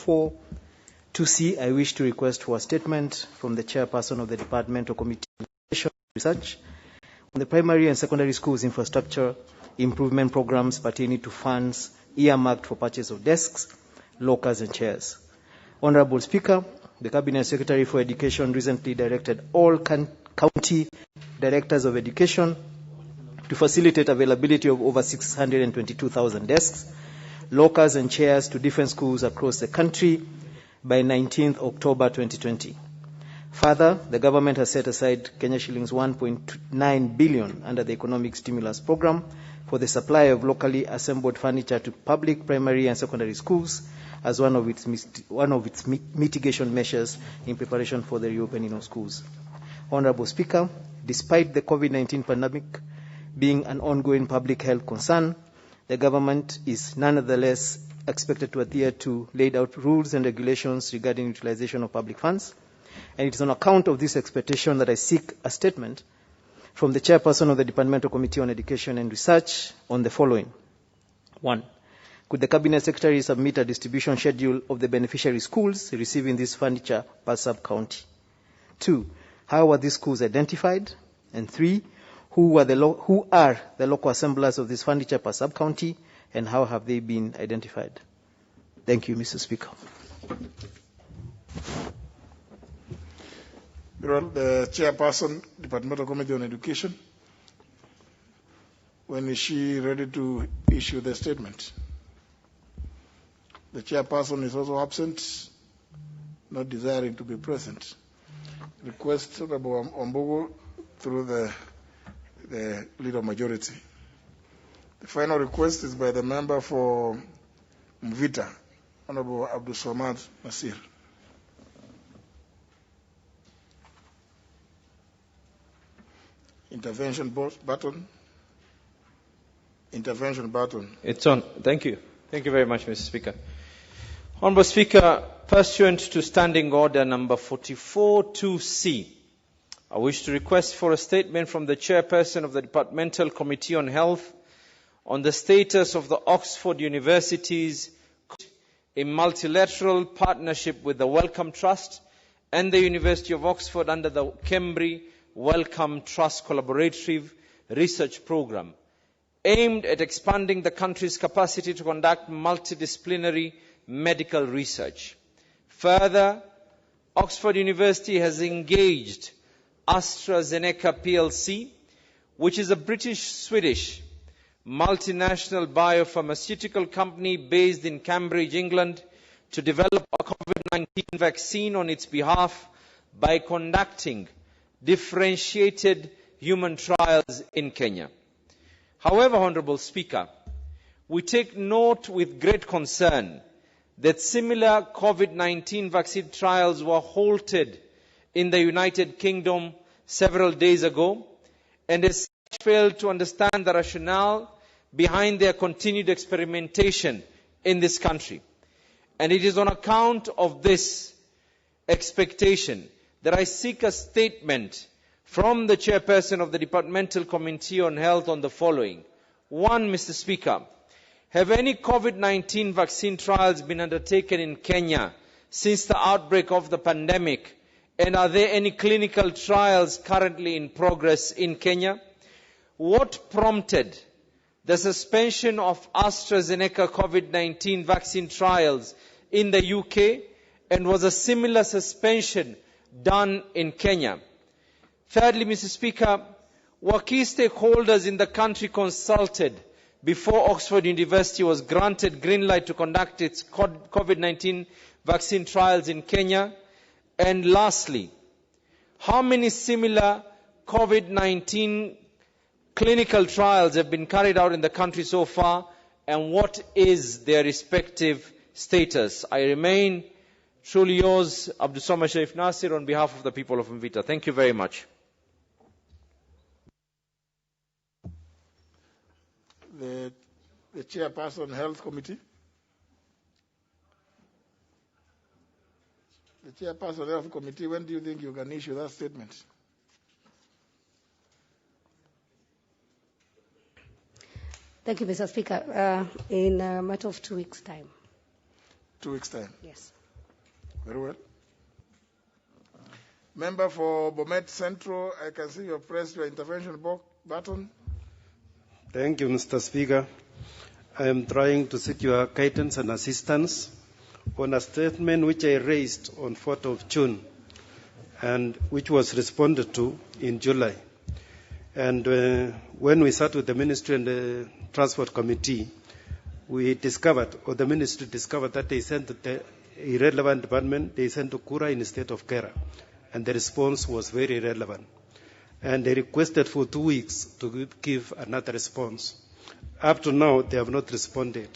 4. 2C, I wish to request for a statement from the chairperson of the Departmental Committee on Education and Research on the primary and secondary schools infrastructure improvement programs pertaining to funds earmarked for purchase of desks, lockers, and chairs. Honorable Speaker, the Cabinet Secretary for Education recently directed all county directors of education to facilitate availability of over 622,000 desks, lockers, and chairs to different schools across the country by 19th October 2020. Further, the government has set aside Kenya shillings 1.9 billion under the Economic Stimulus Program for the supply of locally assembled furniture to public primary and secondary schools as one of its mitigation measures in preparation for the reopening of schools. Honorable Speaker, despite the COVID-19 pandemic being an ongoing public health concern, the government is nonetheless expected to adhere to laid out rules and regulations regarding utilization of public funds. And it is on account of this expectation that I seek a statement from the chairperson of the Departmental Committee on Education and Research on the following. 1. Could the Cabinet Secretary submit a distribution schedule of the beneficiary schools receiving this furniture per sub-county? 2. How are these schools identified? And 3. Who are the local assemblers of this furniture per sub-county, and how have they been identified? Thank you, Mr. Speaker. The chairperson, Departmental Committee on Education, when is she ready to issue the statement? The chairperson is also absent, not desiring to be present. Request Honorable Ombogo through the leader majority. The final request is by the member for Mvita, Honorable Abdul Samad Nasir. Intervention button. Intervention button. It's on. Thank you. Thank you very much, Mr. Speaker. Honorable Speaker, pursuant to Standing Order number 44-2C, I wish to request for a statement from the Chairperson of the Departmental Committee on Health on the status of the Oxford University's a multilateral partnership with the Wellcome Trust and the University of Oxford under the Cambry Wellcome Trust Collaborative Research Program, aimed at expanding the country's capacity to conduct multidisciplinary medical research. Further, Oxford University has engaged AstraZeneca plc, which is a British-Swedish multinational biopharmaceutical company based in Cambridge, England, to develop a COVID-19 vaccine on its behalf by conducting differentiated human trials in Kenya. However, Honorable Speaker, we take note with great concern that similar COVID-19 vaccine trials were halted in the United Kingdom several days ago, and as such failed to understand the rationale behind their continued experimentation in this country. And it is on account of this expectation that I seek a statement from the Chairperson of the Departmental Committee on Health on the following. 1, Mr. Speaker, have any COVID-19 vaccine trials been undertaken in Kenya since the outbreak of the pandemic? And are there any clinical trials currently in progress in Kenya? What prompted the suspension of AstraZeneca COVID-19 vaccine trials in the UK, and was a similar suspension done in Kenya? Thirdly, Mr. Speaker, were key stakeholders in the country consulted before Oxford University was granted green light to conduct its COVID-19 vaccine trials in Kenya? And lastly, how many similar COVID-19 clinical trials have been carried out in the country so far, and what is their respective status? I remain truly yours, Abdul Samad Sharif Nasir, on behalf of the people of Mvita. Thank you very much. The Chairperson Health Committee. The Chairperson Health Committee, when do you think you can issue that statement? Thank you, Mr. Speaker. In a matter of 2 weeks' time. 2 weeks' time? Yes. Very well. Member for Bomet Central, I can see you have pressed your intervention button. Thank you, Mr. Speaker. I am trying to seek your guidance and assistance on a statement which I raised on 4th of June and which was responded to in July. And when we sat with the Ministry and the Transport Committee, we discovered, or the Ministry discovered, that they sent the irrelevant department, they sent to Kura in the state of Kera. And the response was very relevant. And they requested for 2 weeks to give another response. Up to now, they have not responded.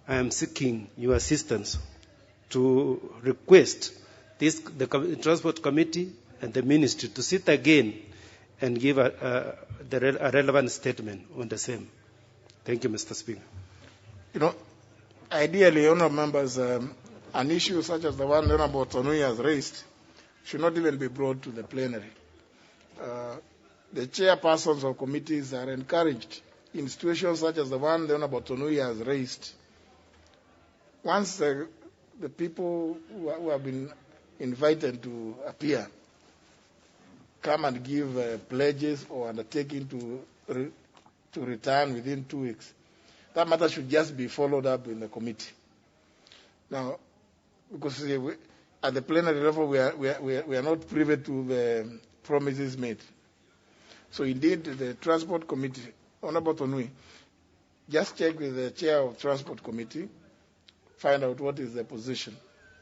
I am seeking your assistance to request the Transport Committee and the Ministry to sit again and give a relevant statement on the same. Thank you, Mr. Speaker. You know, ideally, honourable members, an issue such as the one Honourable Tonui has raised should not even be brought to the plenary. The chairpersons of committees are encouraged in situations such as the one the Honourable Tonui has raised. Once the people who have been invited to appear come and give pledges or undertaking to return within 2 weeks, that matter should just be followed up in the committee. Now, because at the plenary level, we are not privy to the promises made. So indeed, the Transport Committee, Honourable Tonui, just check with the chair of Transport Committee, find out what is the position.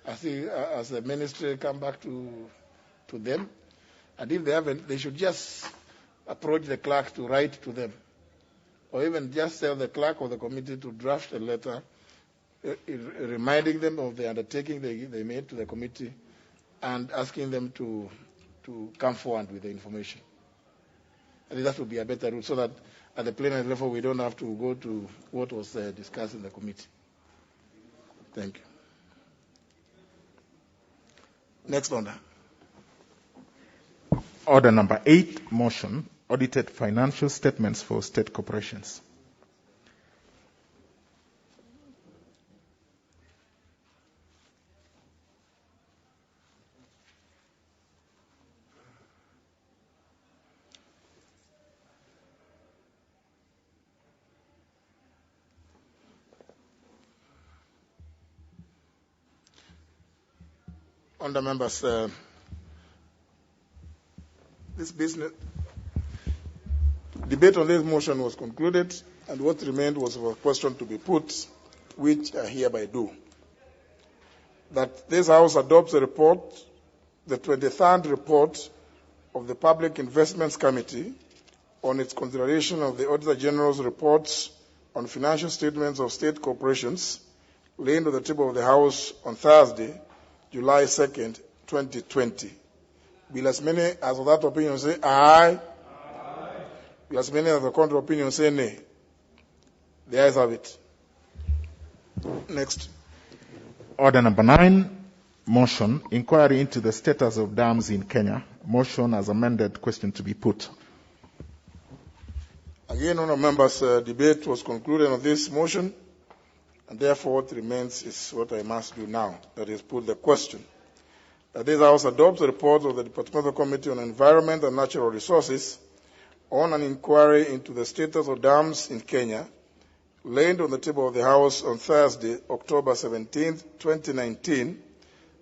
As the ministry come back to them, and if they haven't, they should just approach the clerk to write to them, or even just tell the clerk of the committee to draft a letter reminding them of the undertaking they made to the committee and asking them to come forward with the information. I think that would be a better route so that at the plenary level we don't have to go to what was discussed in the committee. Thank you. Next order. Order number 8, motion, audited financial statements for state corporations. Under members, this business debate on this motion was concluded, and what remained was for a question to be put, which I hereby do. That this House adopts the report, the 23rd report of the Public Investments Committee on its consideration of the Auditor General's reports on financial statements of state corporations, laid on the table of the House on Thursday, July 2nd, 2020. Will as many as of that opinion say aye? Aye. Will as many as the contrary opinion say nay? The ayes have it. Next. Order number 9, motion, inquiry into the status of dams in Kenya. Motion as amended, question to be put. Again, honourable members, debate was concluded on this motion, and therefore what remains is what I must do now, that is, put the question. That this House adopts the report of the Departmental Committee on Environment and Natural Resources on an inquiry into the status of dams in Kenya, laid on the table of the House on Thursday, October 17, 2019,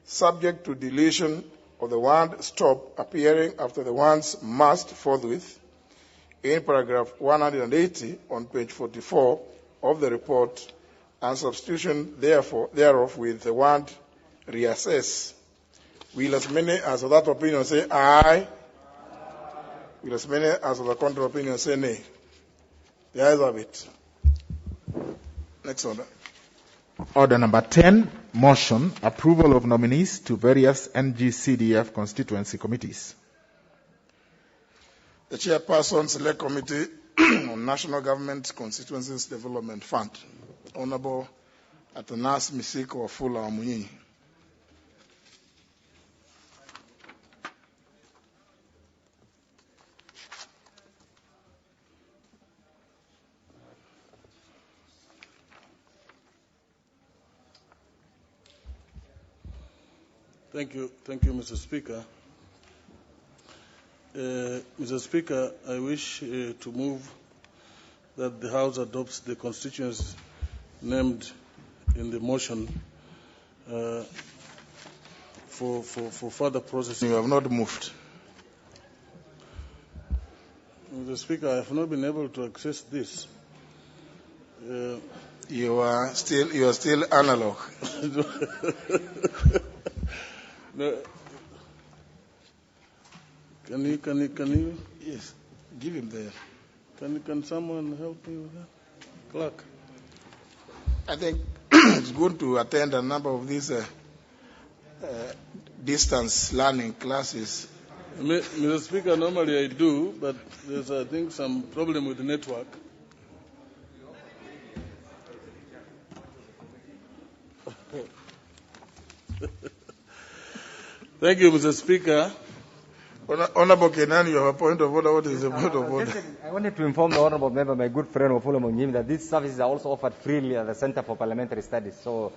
subject to deletion of the word stop appearing after the words must forthwith in paragraph 180 on page 44 of the report, and substitution thereof with the word reassess. Will as many as of that opinion say aye? Aye. Will as many as of the contrary opinion say nay? The ayes have it. Next order. Order number 10, motion, approval of nominees to various NGCDF constituency committees. The chairperson select committee on National Government Constituencies Development Fund, Honorable Atanas Misiko Wafula Wamunyinyi. Thank you, Mr. Speaker. Mr. Speaker, I wish to move that the House adopts the constituencies named in the motion for further processing. You have not moved. Mr. Speaker, I have not been able to access this. You are still analog. No. Can you? Yes, give him the. Can someone help me with that? Clerk. I think it's good to attend a number of these distance learning classes. Mr. Speaker, normally I do, but there's, I think, some problem with the network. Thank you, Mr. Speaker. Honorable Kenan, you have a point of order. What is the point of order? I wanted to inform the honorable member, my good friend Wafula Mungim, that these services are also offered freely at the Center for Parliamentary Studies. So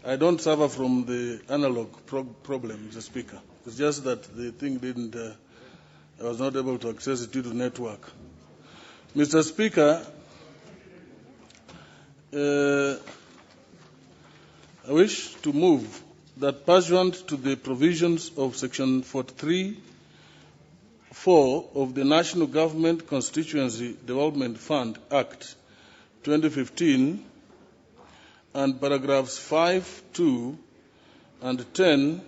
I don't suffer from the analog problem, Mr. Speaker. It's just that the thing didn't, I was not able to access it due to network. Mr. Speaker, I wish to move that pursuant to the provisions of Section 43(4) of the National Government Constituency Development Fund Act 2015 and paragraphs 5, 2, and 10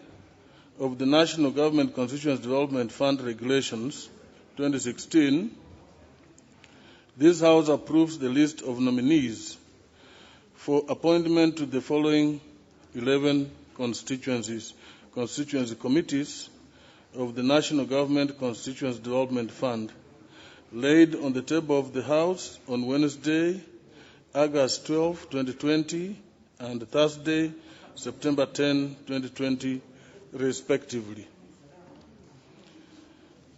of the National Government Constituency Development Fund Regulations 2016, this House approves the list of nominees for appointment to the following 11 constituency committees of the National Government Constituency Development Fund, laid on the table of the House on Wednesday, August 12, 2020, and Thursday, September 10, 2020, respectively.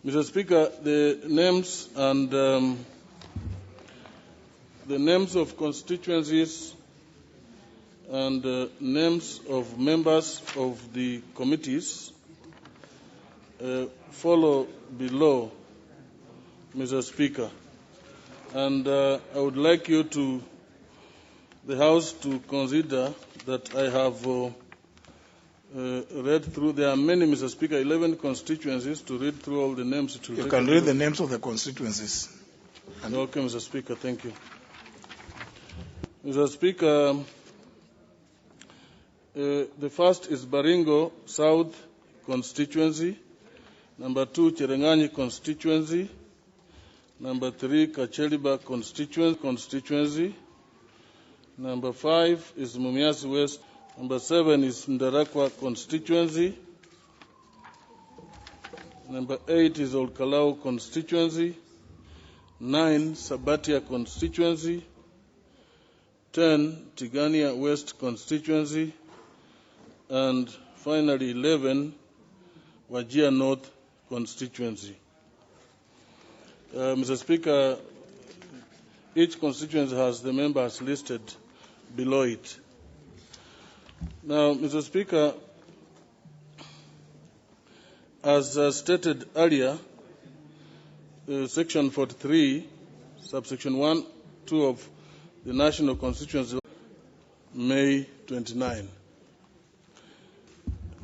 Mr. Speaker, the names and the names of constituencies and names of members of the committees follow below, Mr. Speaker. And I would like you to, the House, to consider that I have read through. There are many, Mr. Speaker, 11 constituencies. To read through all the names. You can read the names of the constituencies. Okay, Mr. Speaker, thank you. Mr. Speaker, the first is Baringo South constituency. Number 2, Cherengani constituency. Number 3, Kacheliba constituency. Number 5 is Mumias West. Number 7 is Ndarakwa constituency. Number 8 is Olkalau constituency. 9, Sabatia constituency. 10, Tigania West constituency. And finally 11, Wajir North constituency. Mr. Speaker, each constituency has the members listed below it. Now, Mr. Speaker, as stated earlier, Section 43, subsection 1, 2 of the National Constituency, May 29.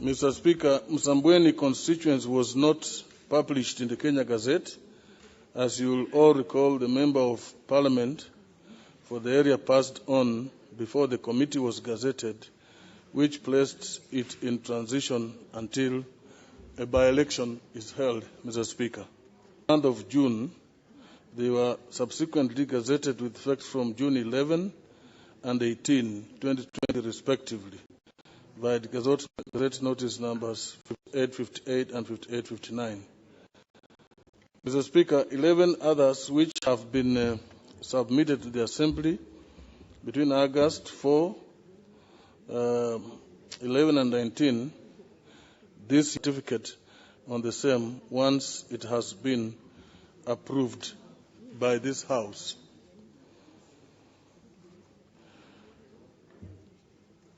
Mr. Speaker, Msambweni constituency was not published in the Kenya Gazette. As you will all recall, the Member of Parliament for the area passed on before the committee was gazetted, which placed it in transition until a by-election is held, Mr. Speaker. On the 3rd of June, they were subsequently gazetted with effect from June 11 and 18, 2020 respectively, by the Gazette Notice numbers 5858 and 5859. Mr. Speaker, 11 others which have been submitted to the Assembly between August 4, 11 and 19, this certificate on the same once it has been approved by this House.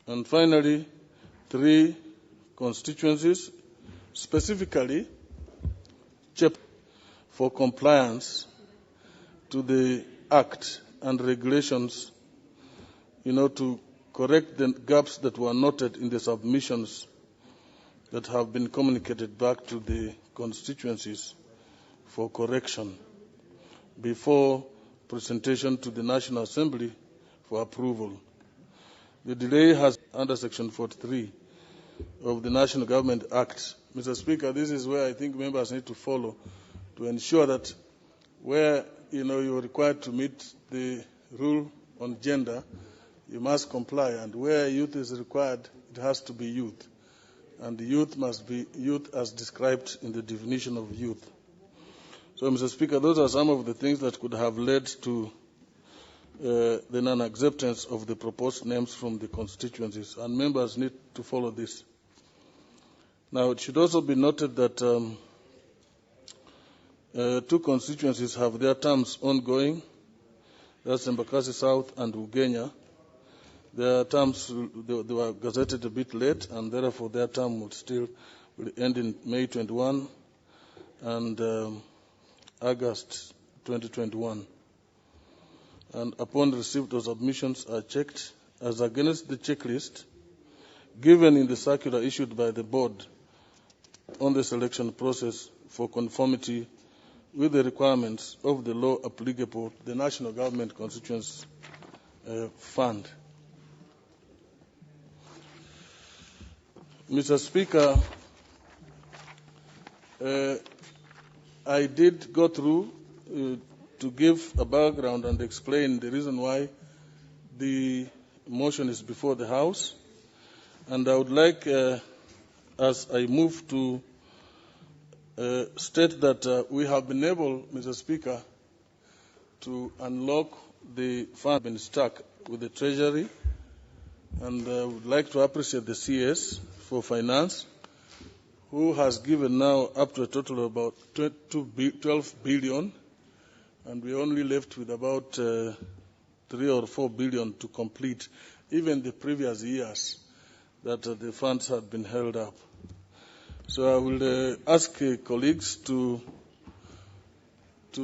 And finally, 3 constituencies, specifically for compliance to the Act and regulations, to correct the gaps that were noted in the submissions that have been communicated back to the constituencies for correction before presentation to the National Assembly for approval. The delay has under Section 43 of the National Government Act. Mr. Speaker, this is where I think members need to follow to ensure that where you're required to meet the rule on gender, you must comply, and where youth is required, it has to be youth. And the youth must be youth as described in the definition of youth. So, Mr. Speaker, those are some of the things that could have led to the non-acceptance of the proposed names from the constituencies, and members need to follow this. Now, it should also be noted that two constituencies have their terms ongoing. That's Embakasi South and Ugenya. Their terms, they were gazetted a bit late, and therefore their term will end in May 21 and August 2021. And upon receipt of submissions are checked as against the checklist given in the circular issued by the board on the selection process for conformity with the requirements of the law applicable to the National Government Constituency Fund. Mr. Speaker, I did go through to give a background and explain the reason why the motion is before the House. And I would like, as I move to state that we have been able, Mr. Speaker, to unlock the fund been stuck with the Treasury, and I would like to appreciate the CS for Finance, who has given now up to a total of about 12 billion, and we're only left with about 3 or 4 billion to complete even the previous years that the funds had been held up. So I will ask colleagues to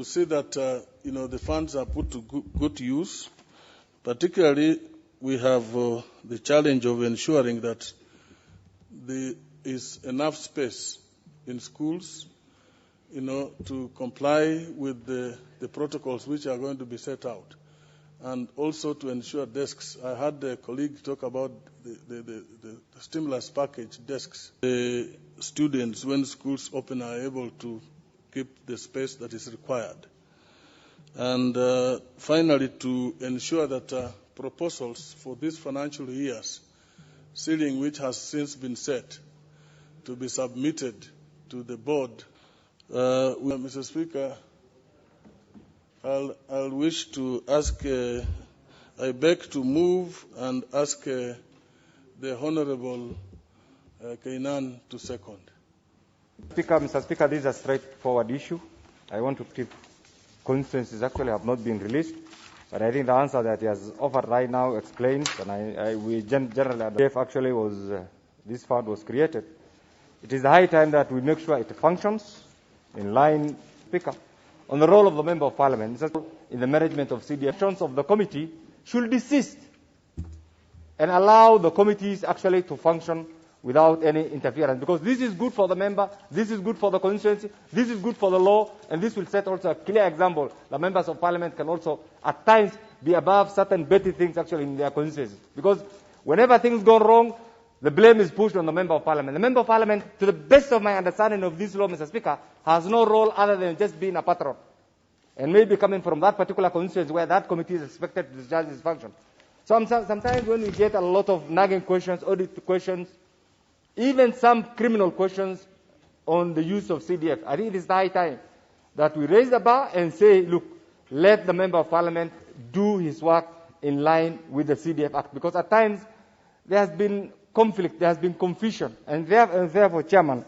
see that the funds are put to good use. Particularly, we have the challenge of ensuring that there is enough space in schools, to comply with the protocols which are going to be set out, and also to ensure desks. I had a colleague talk about the stimulus package desks. The students, when schools open, are able to keep the space that is required. And finally, to ensure that proposals for this financial year's ceiling, which has since been set, to be submitted to the board. Mr. Speaker, I'll wish to ask, I beg to move and ask the Honorable Kainan to second. Mr. Speaker, this is a straightforward issue. I want to keep constituencies actually have not been released, but I think the answer that he has offered right now explains, and we generally actually was this fund was created. It is high time that we make sure it functions in line. Speaker, on the role of the Member of Parliament in the management of CDF, functions of the committee should desist and allow the committees actually to function without any interference, because this is good for the member, this is good for the constituency, this is good for the law, and this will set also a clear example. The members of Parliament can also at times be above certain petty things actually in their constituencies, because whenever things go wrong, the blame is pushed on the Member of Parliament. The Member of Parliament, to the best of my understanding of this law, Mr. Speaker, has no role other than just being a patron, and maybe coming from that particular constituency where that committee is expected to discharge its function. So sometimes when we get a lot of nagging questions, audit questions, even some criminal questions on the use of CDF, I think it is high time that we raise the bar and say, look, let the Member of Parliament do his work in line with the CDF Act. Because at times there has been conflict, there has been confusion. And therefore, Chairman,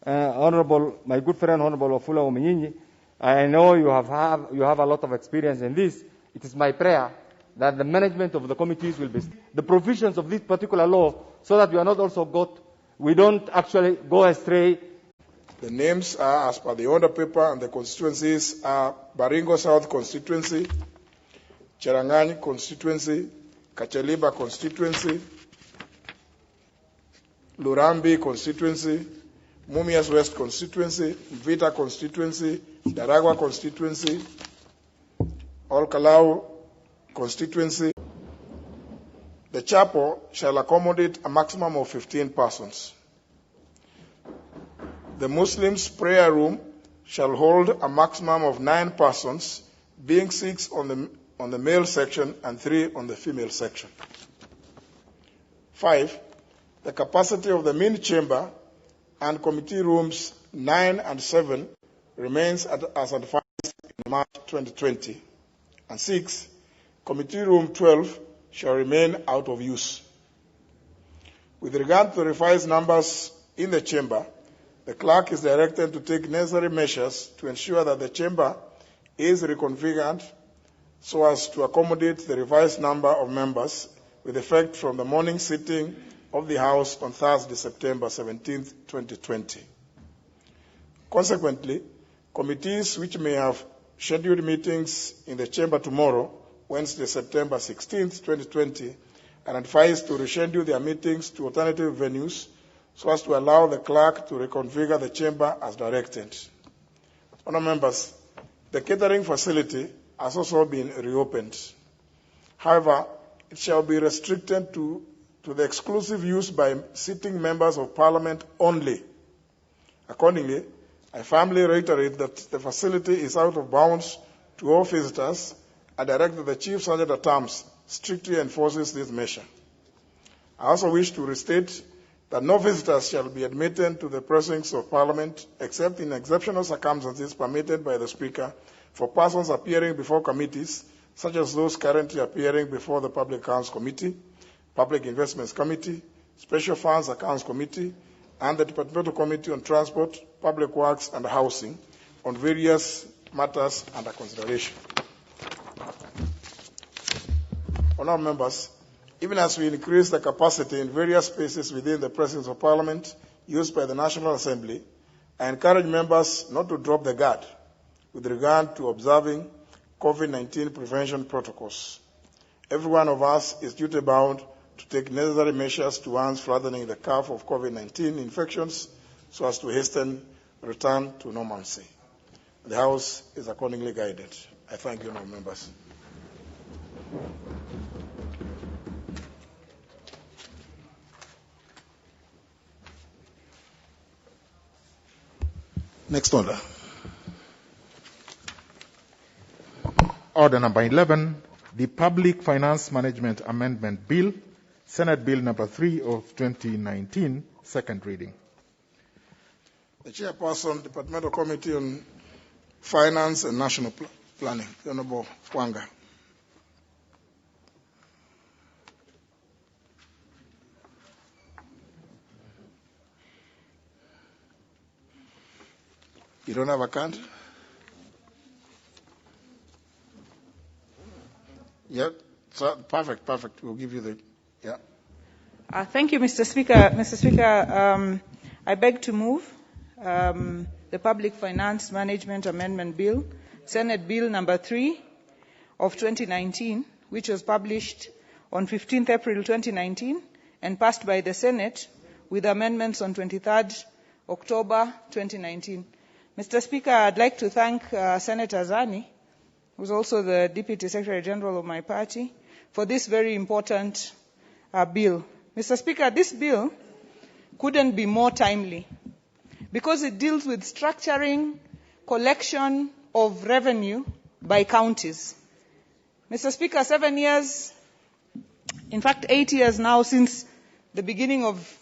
my good friend, Honorable Wafula Omenyinyi, I know you have a lot of experience in this. It is my prayer that the management of the committees will be the provisions of this particular law, so that we are not also we don't actually go astray. The names are, as per the order paper, and the constituencies are Baringo South Constituency, Cherangany Constituency, Kacheliba Constituency, Lurambi Constituency, Mumias West Constituency, Vita Constituency, Daragwa Constituency, Olkalau Constituency. The chapel shall accommodate a maximum of 15 persons. The Muslims' prayer room shall hold a maximum of 9 persons, being 6 on the male section and 3 on the female section. 5. The capacity of the main chamber and committee rooms 9 and 7 remains as advised in March 2020. And 6. Committee room 12 shall remain out of use. With regard to the revised numbers in the chamber, the clerk is directed to take necessary measures to ensure that the chamber is reconfigured so as to accommodate the revised number of members with effect from the morning sitting of the House on Thursday, September 17, 2020. Consequently, committees which may have scheduled meetings in the chamber tomorrow, Wednesday, September 16, 2020, are advised to reschedule their meetings to alternative venues so as to allow the clerk to reconfigure the chamber as directed. Honourable members, the catering facility has also been reopened. However, it shall be restricted to the exclusive use by sitting members of Parliament only. Accordingly, I firmly reiterate that the facility is out of bounds to all visitors and direct that the Chief Sergeant at Arms strictly enforces this measure. I also wish to restate that no visitors shall be admitted to the precincts of Parliament except in exceptional circumstances permitted by the Speaker for persons appearing before committees, such as those currently appearing before the Public Accounts Committee, Public Investments Committee, Special Funds Accounts Committee, and the Departmental Committee on Transport, Public Works and Housing on various matters under consideration. Honourable members, even as we increase the capacity in various spaces within the precincts of Parliament used by the National Assembly, I encourage members not to drop the guard with regard to observing COVID-19 prevention protocols. Every one of us is duty-bound to take necessary measures towards flattening the curve of COVID-19 infections so as to hasten return to normalcy. The House is accordingly guided. I thank you, honourable members. Next order. Order number 11, the Public Finance Management Amendment Bill, Senate Bill number 3 of 2019, second reading. The Chairperson, Departmental Committee on Finance and National Planning, the Honourable Wanga. You don't have a card? Yeah, so perfect. We'll give you the, yeah. Thank you, Mr. Speaker. Mr. Speaker, I beg to move the Public Finance Management Amendment Bill, Senate Bill number 3 of 2019, which was published on 15th April 2019 and passed by the Senate with amendments on 23rd October 2019. Mr. Speaker, I'd like to thank Senator Zani, who's also the Deputy Secretary General of my party, for this very important bill. Mr. Speaker, this bill couldn't be more timely because it deals with structuring collection of revenue by counties. Mr. Speaker, 7 years, in fact 8 years now since the beginning of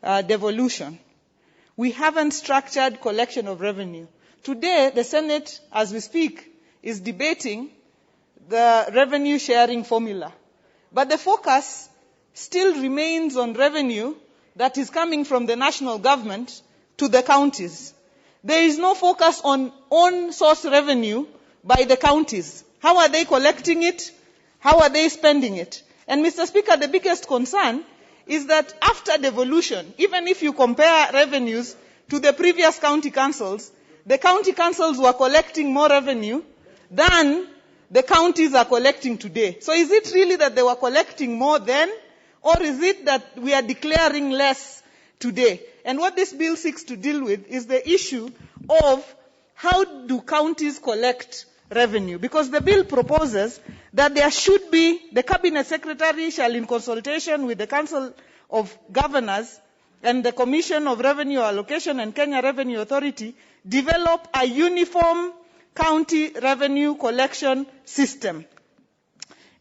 devolution, we haven't structured collection of revenue. Today, the Senate, as we speak, is debating the revenue sharing formula. But the focus still remains on revenue that is coming from the national government to the counties. There is no focus on on-source revenue by the counties. How are they collecting it? How are they spending it? And Mr. Speaker, the biggest concern is that after devolution, even if you compare revenues to the previous county councils, the county councils were collecting more revenue than the counties are collecting today. So is it really that they were collecting more then, or is it that we are declaring less today? And what this bill seeks to deal with is the issue of how do counties collect revenue? Because the bill proposes that there should be, the Cabinet Secretary shall, in consultation with the Council of Governors and the Commission of Revenue Allocation and Kenya Revenue Authority, develop a uniform county revenue collection system.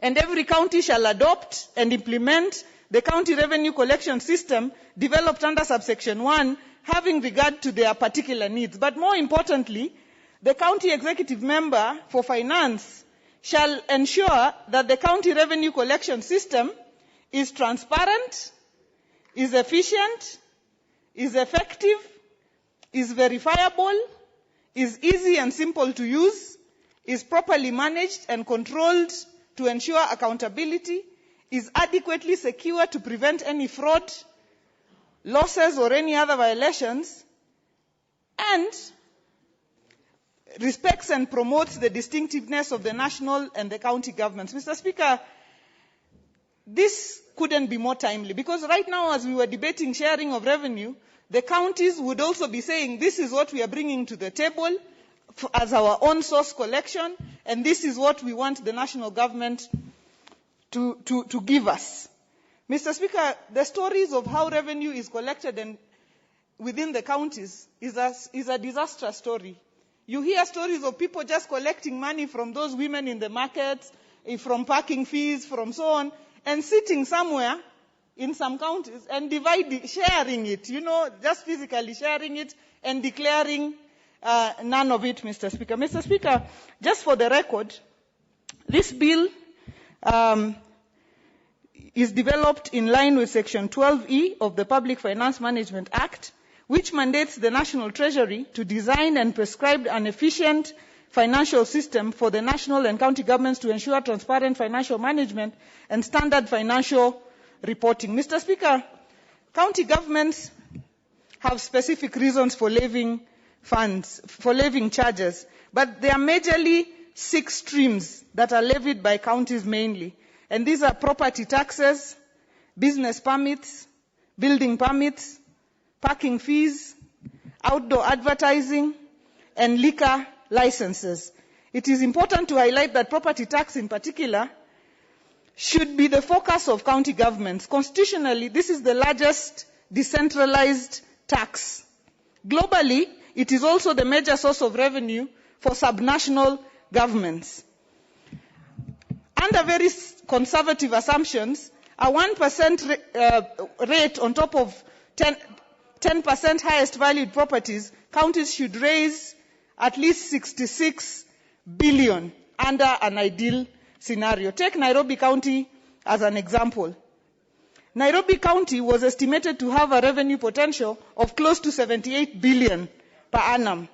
And every county shall adopt and implement the county revenue collection system developed under subsection 1, having regard to their particular needs. But more importantly, the county executive member for finance shall ensure that the county revenue collection system is transparent, is efficient, is effective, is verifiable, is easy and simple to use, is properly managed and controlled to ensure accountability, is adequately secure to prevent any fraud, losses, or any other violations, and respects and promotes the distinctiveness of the national and the county governments. Mr. Speaker, this couldn't be more timely, because right now, as we were debating sharing of revenue, the counties would also be saying, this is what we are bringing to the table as our own source collection, and this is what we want the national government to give us. Mr. Speaker, the stories of how revenue is collected within the counties is a disastrous story. You hear stories of people just collecting money from those women in the markets, from parking fees, from so on, and sitting somewhere in some counties and sharing it, just physically sharing it and declaring none of it, Mr. Speaker. Mr. Speaker, just for the record, this bill is developed in line with Section 12E of the Public Finance Management Act, which mandates the National Treasury to design and prescribe an efficient financial system for the national and county governments to ensure transparent financial management and standard financial reporting. Mr. Speaker, county governments have specific reasons for levying charges, but there are majorly 6 streams that are levied by counties mainly. And these are property taxes, business permits, building permits, parking fees, outdoor advertising, and liquor licenses. It is important to highlight that property tax in particular should be the focus of county governments. Constitutionally, this is the largest decentralized tax. Globally, it is also the major source of revenue for subnational governments. Under very conservative assumptions, a 1% rate on top of 10% highest valued properties, counties should raise at least 66 billion under an ideal scenario. Take Nairobi County as an example. Nairobi County was estimated to have a revenue potential of close to 78 billion per annum.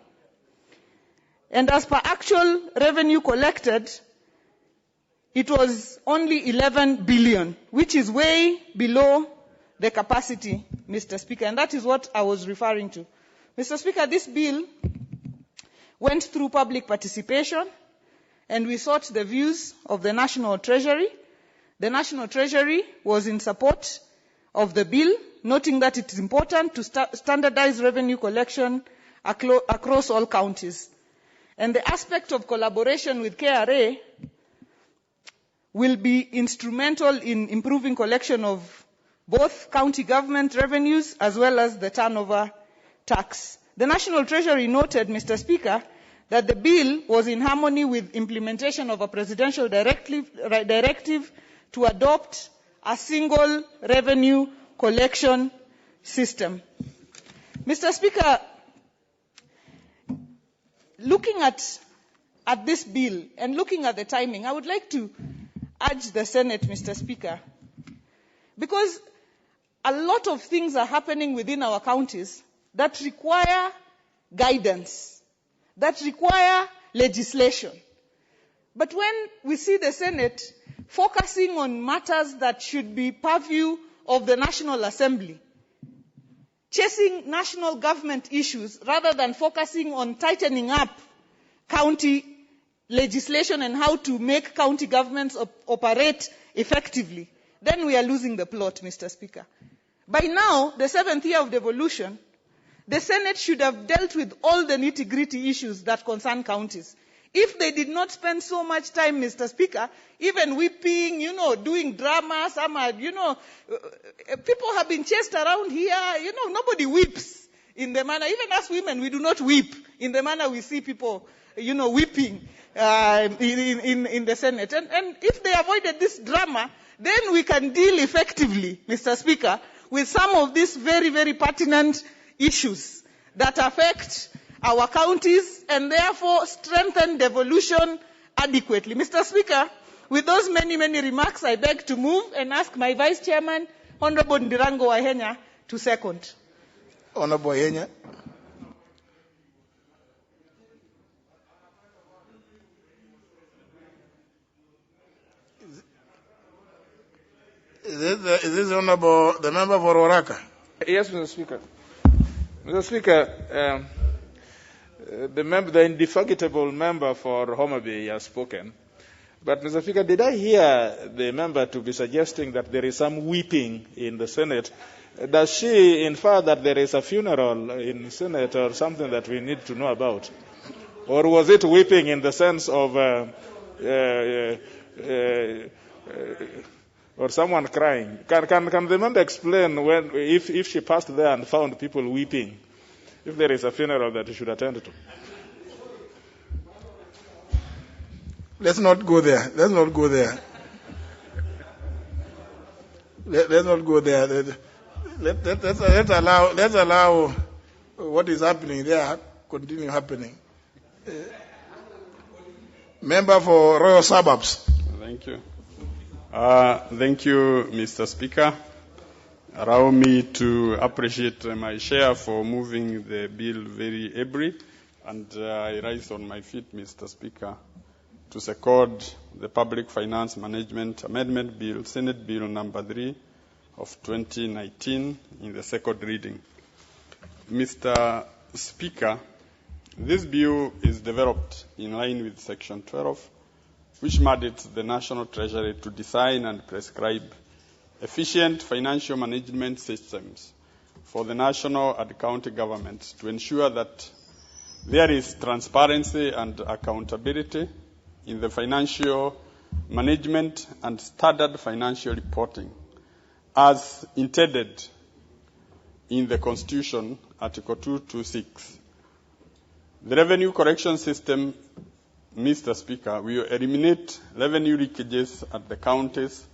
And as per actual revenue collected, it was only 11 billion, which is way below the capacity, Mr. Speaker, and that is what I was referring to. Mr. Speaker, this bill went through public participation, and we sought the views of the National Treasury. The National Treasury was in support of the bill, noting that it is important to standardize revenue collection across all counties. And the aspect of collaboration with KRA will be instrumental in improving collection of both county government revenues as well as the turnover tax. The National Treasury noted, Mr. Speaker, that the bill was in harmony with implementation of a presidential directive to adopt a single revenue collection system. Mr. Speaker, looking at this bill and looking at the timing, I would like to urge the Senate, Mr. Speaker, because a lot of things are happening within our counties that require guidance, that require legislation. But when we see the Senate focusing on matters that should be purview of the National Assembly, chasing national government issues rather than focusing on tightening up county legislation and how to make county governments operate effectively, then we are losing the plot, Mr. Speaker. By now, the 7th year of devolution, the Senate should have dealt with all the nitty-gritty issues that concern counties. If they did not spend so much time, Mr. Speaker, even weeping, doing drama, people have been chased around here, nobody weeps in the manner, even as women, we do not weep in the manner we see people, weeping in the Senate. And if they avoided this drama, then we can deal effectively, Mr. Speaker, with some of these very, very pertinent issues that affect our counties and therefore strengthen devolution adequately. Mr. Speaker, with those many, many remarks, I beg to move and ask my Vice Chairman, Honorable Ndirango Wahenya, to second. Honorable Wahenya. Is this Honorable, the member for Oraka? Yes, Mr. Speaker. Mr. Speaker, the indefatigable member for Homa Bay has spoken. But, Mr. Speaker, did I hear the member to be suggesting that there is some weeping in the Senate? Does she infer that there is a funeral in the Senate or something that we need to know about? Or was it weeping in the sense of or someone crying? Can the member explain if she passed there and found people weeping, if there is a funeral that you should attend to? Let's not go there. Let's not go there. Let's not go there. Let's allow what is happening there continue happening. Member for Royal Suburbs. Thank you. Thank you, Mr. Speaker. Allow me to appreciate my share for moving the bill very ably, and I rise on my feet, Mr. Speaker, to second the Public Finance Management Amendment Bill, Senate Bill number 3 of 2019 in the second reading. Mr. Speaker, this bill is developed in line with Section 12, which mandates the National Treasury to design and prescribe efficient financial management systems for the national and county governments to ensure that there is transparency and accountability in the financial management and standard financial reporting, as intended in the Constitution, Article 226. The revenue collection system, Mr. Speaker, will eliminate revenue leakages at the counties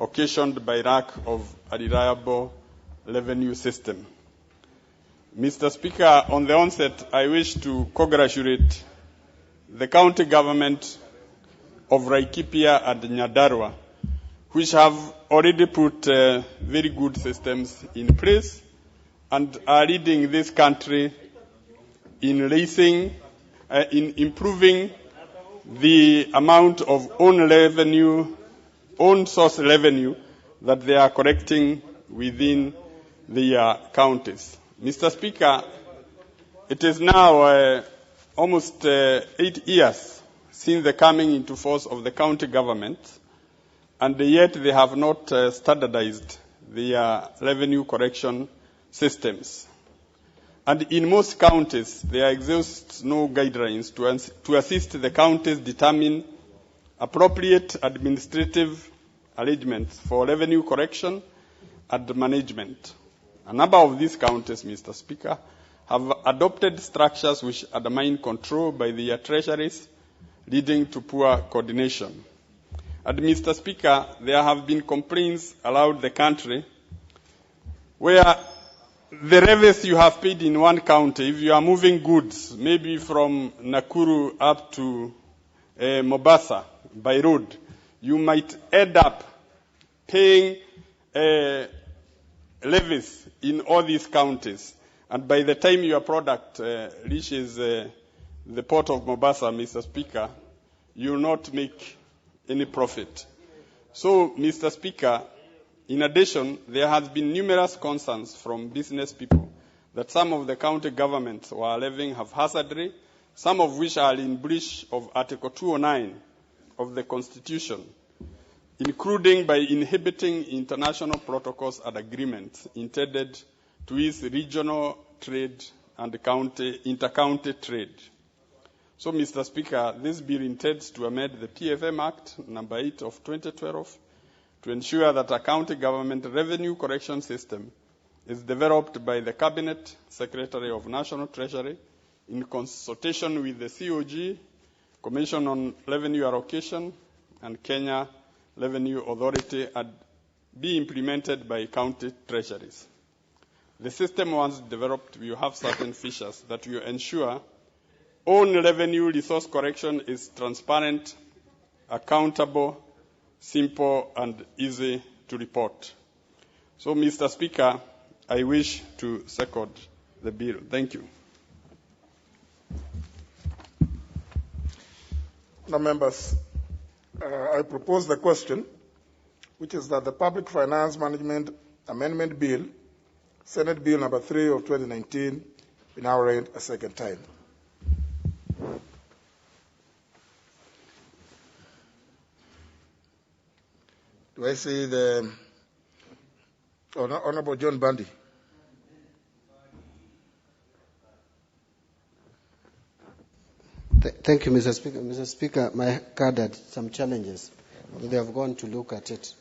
occasioned by lack of a reliable revenue system. Mr. Speaker, on the onset, I wish to congratulate the county government of Laikipia and Nyandarua, which have already put very good systems in place and are leading this country in improving the amount of own source revenue that they are collecting within their counties. Mr. Speaker, it is now almost 8 years since the coming into force of the county government, and yet they have not standardized their revenue collection systems. And in most counties, there exist no guidelines to assist the counties determine appropriate administrative arrangements for revenue collection and management. A number of these counties, Mr. Speaker, have adopted structures which undermine control by their treasuries, leading to poor coordination. And Mr. Speaker, there have been complaints around the country where the revenues you have paid in one county, if you are moving goods, maybe from Nakuru up to Mombasa by road, you might end up paying levies in all these counties. And by the time your product reaches the port of Mombasa, Mr. Speaker, you will not make any profit. So, Mr. Speaker, In addition, there has been numerous concerns from business people that some of the county governments were levying haphazardly, some of which are in breach of Article 209 of the Constitution, including by inhibiting international protocols and agreements intended to ease regional trade and inter-county trade. So, Mr. Speaker, this bill intends to amend the PFM Act number 8 of 2012 to ensure that a county government revenue collection system is developed by the Cabinet Secretary of National Treasury in consultation with the COG, Commission on Revenue Allocation, and Kenya Revenue Authority, and be implemented by county treasuries. The system, once developed, will have certain features that will ensure own revenue resource collection is transparent, accountable, simple, and easy to report. So, Mr. Speaker, I wish to second the bill. Thank you. Now, members, I propose the question, which is that the Public Finance Management Amendment Bill, Senate Bill number 3 of 2019, be now read a second time. Do I see the Honorable John Bundy? Thank you, Mr. Speaker. Mr. Speaker, my card had some challenges. They have gone to look at it.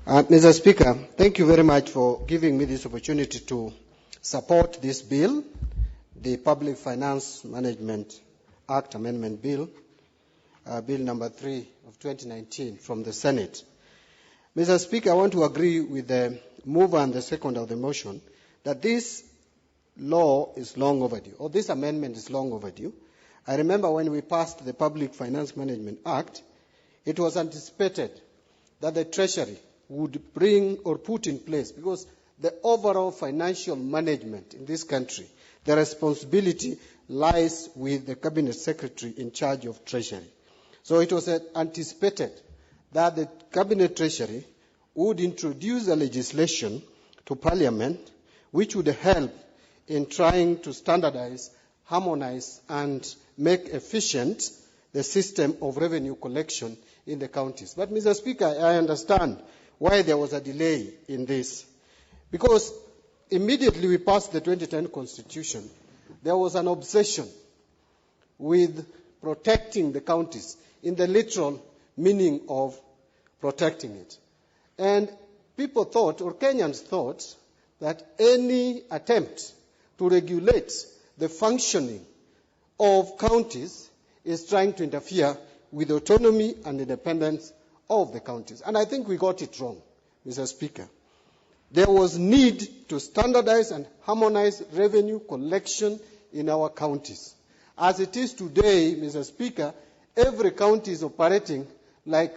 Mr. Speaker, thank you very much for giving me this opportunity to support this bill, the Public Finance Management Act Amendment Bill, Bill number 3 of 2019 from the Senate. Mr. Speaker, I want to agree with the mover and the second of the motion that this law is long overdue, or this amendment is long overdue. I remember when we passed the Public Finance Management Act, it was anticipated that the Treasury would bring or put in place, because the overall financial management in this country, the responsibility lies with the Cabinet Secretary in charge of Treasury. So it was anticipated that the Cabinet Treasury would introduce a legislation to Parliament which would help in trying to standardize, harmonize, and make efficient the system of revenue collection in the counties. But, Mr. Speaker, I understand why there was a delay in this. Because immediately we passed the 2010 Constitution, there was an obsession with protecting the counties in the literal meaning of protecting it. And people thought, or Kenyans thought, that any attempt to regulate the functioning of counties is trying to interfere with autonomy and independence of the counties. And I think we got it wrong, Mr. Speaker. There was need to standardize and harmonize revenue collection in our counties. As it is today, Mr. Speaker, every county is operating like,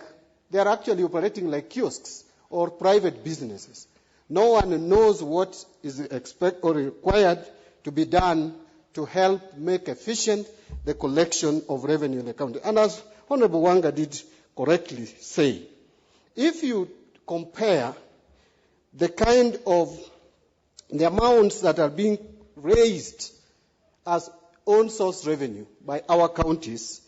they are actually operating like kiosks or private businesses. No one knows what is expected or required to be done to help make efficient the collection of revenue in the county. And as Honorable Wanga did correctly say, if you compare the kind of the amounts that are being raised as own source revenue by our counties,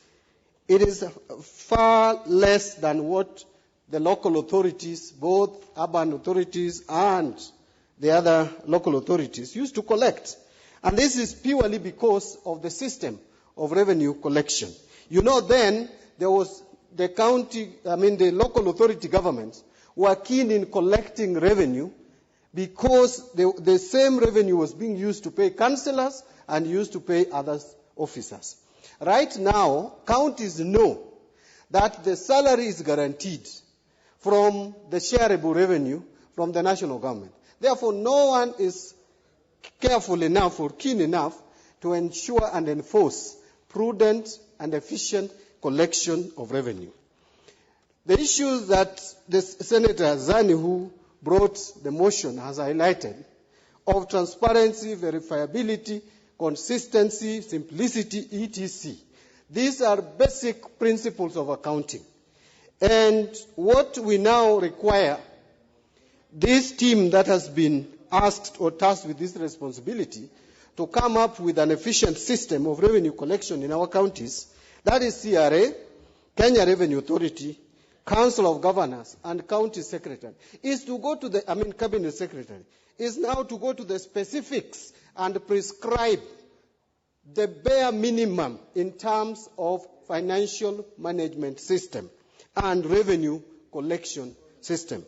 it is far less than what the local authorities, both urban authorities and the other local authorities, used to collect. And this is purely because of the system of revenue collection. You know, then there was the local authority governments were keen in collecting revenue because the same revenue was being used to pay councillors and used to pay other officers. Right now, counties know that the salary is guaranteed from the shareable revenue from the national government. Therefore, no one is careful enough or keen enough to ensure and enforce prudent and efficient collection of revenue. The issues that the Senator Zani, who brought the motion, has highlighted of transparency, verifiability, consistency, simplicity, etc. These are basic principles of accounting. And what we now require this team that has been asked or tasked with this responsibility to come up with an efficient system of revenue collection in our counties, that is CRA, Kenya Revenue Authority, Council of Governors, and County Secretary, is to go to the, Cabinet Secretary, is now to go to the specifics and prescribe the bare minimum in terms of financial management system and revenue collection system.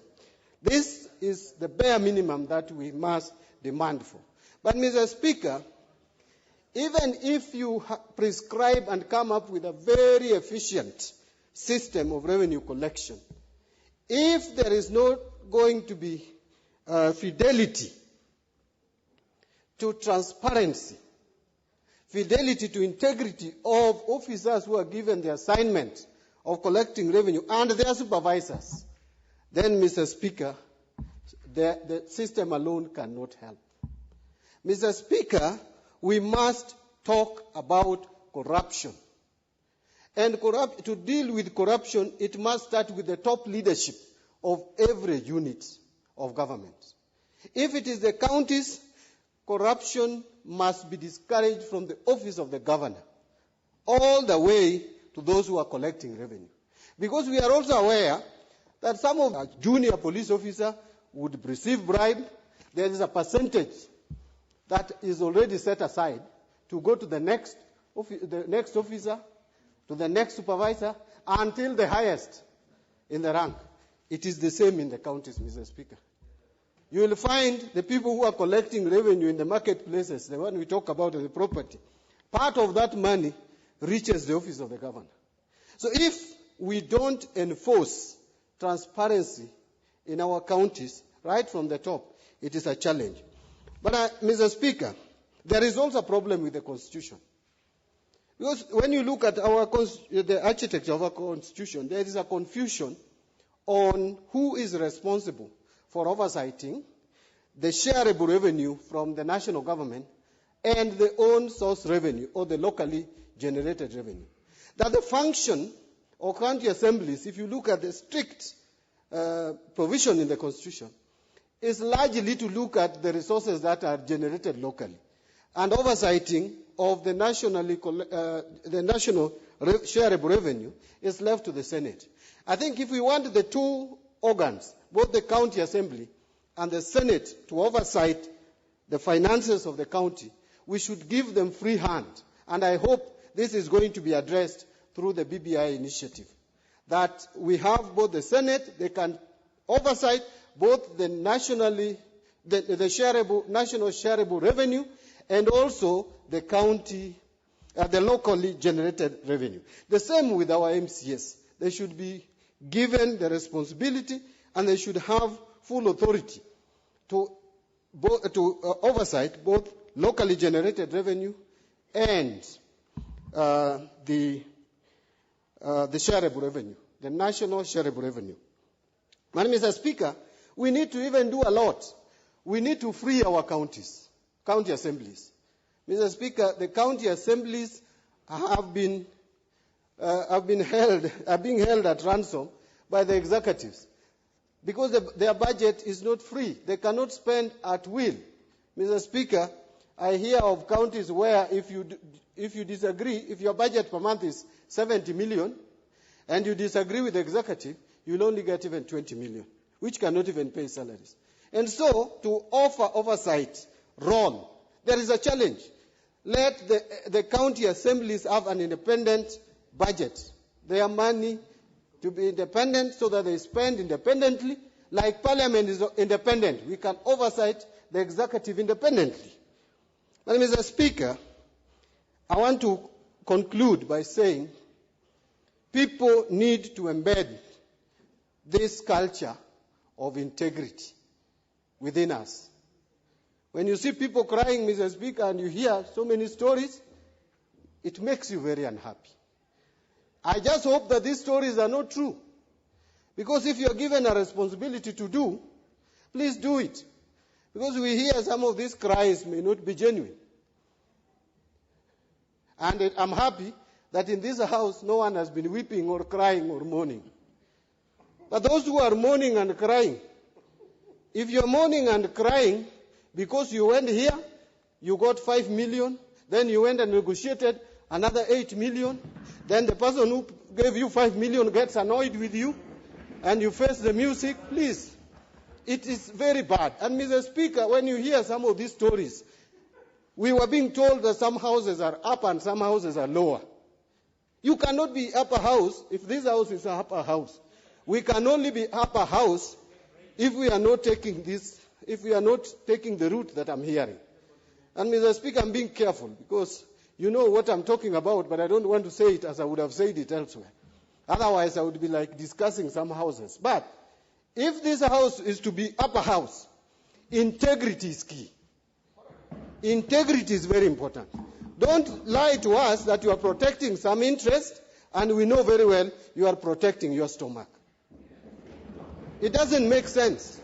This is the bare minimum that we must demand for. But, Mr. Speaker, even if you prescribe and come up with a very efficient system of revenue collection, if there is not going to be fidelity to transparency, fidelity to integrity of officers who are given the assignment of collecting revenue and their supervisors, then, Mr. Speaker, the system alone cannot help. Mr. Speaker, we must talk about corruption. And to deal with corruption, it must start with the top leadership of every unit of government. If it is the counties, corruption must be discouraged from the office of the governor all the way to those who are collecting revenue. Because we are also aware that some of our junior police officers would receive bribe. There is a percentage that is already set aside to go to the next officer, to the next supervisor, until the highest in the rank. It is the same in the counties, Mr. Speaker. You will find the people who are collecting revenue in the marketplaces, the one we talk about as the property, part of that money reaches the office of the governor. So if we don't enforce transparency in our counties right from the top, it is a challenge. But, Mr. Speaker, there is also a problem with the Constitution. Because when you look at the architecture of our Constitution, there is a confusion on who is responsible for oversighting the shareable revenue from the national government and the own source revenue or the locally generated revenue. That the function of county assemblies, if you look at the strict provision in the Constitution, is largely to look at the resources that are generated locally. And oversighting of the national shareable revenue is left to the Senate. I think if we want the two organs, both the county assembly and the Senate, to oversight the finances of the county, we should give them free hand. And I hope this is going to be addressed through the BBI initiative. That we have both the Senate, they can oversight both the national shareable revenue and also the county, the locally generated revenue. The same with our MCS. They should be given the responsibility and they should have full authority to oversight both locally generated revenue and the shareable revenue, the national shareable revenue. And, Mr. Speaker, we need to even do a lot. We need to free our counties, county assemblies. Mr. Speaker, the county assemblies are being held at ransom by the executives because their budget is not free. They cannot spend at will. Mr. Speaker, I hear of counties where if you disagree, if your budget per month is 70 million and you disagree with the executive, you'll only get even 20 million, which cannot even pay salaries. And so, to offer oversight role, there is a challenge. Let the county assemblies have an independent budget. Their money to be independent so that they spend independently. Like Parliament is independent, we can oversight the executive independently. But, Mr. Speaker, I want to conclude by saying people need to embed this culture of integrity within us. When you see people crying, Mr. Speaker, and you hear so many stories, it makes you very unhappy. I just hope that these stories are not true. Because if you're given a responsibility to do, please do it. Because we hear some of these cries may not be genuine. And I'm happy that in this house no one has been weeping or crying or mourning. But those who are mourning and crying, If you're mourning and crying because you went here, you got 5 million, then you went and negotiated another 8 million, then the person who gave you 5 million gets annoyed with you, and you face the music, please. It is very bad. And Mr. Speaker, when you hear some of these stories, we were being told that some houses are up and some houses are lower. You cannot be upper house if this house is an upper house. We can only be upper house if we are not taking this, if we are not taking the route that I'm hearing. And Mr. Speaker, I'm being careful because you know what I'm talking about, but I don't want to say it as I would have said it elsewhere. Otherwise, I would be like discussing some houses. But if this house is to be upper house, integrity is key. Integrity is very important. Don't lie to us that you are protecting some interest, and we know very well you are protecting your stomach. It doesn't make sense.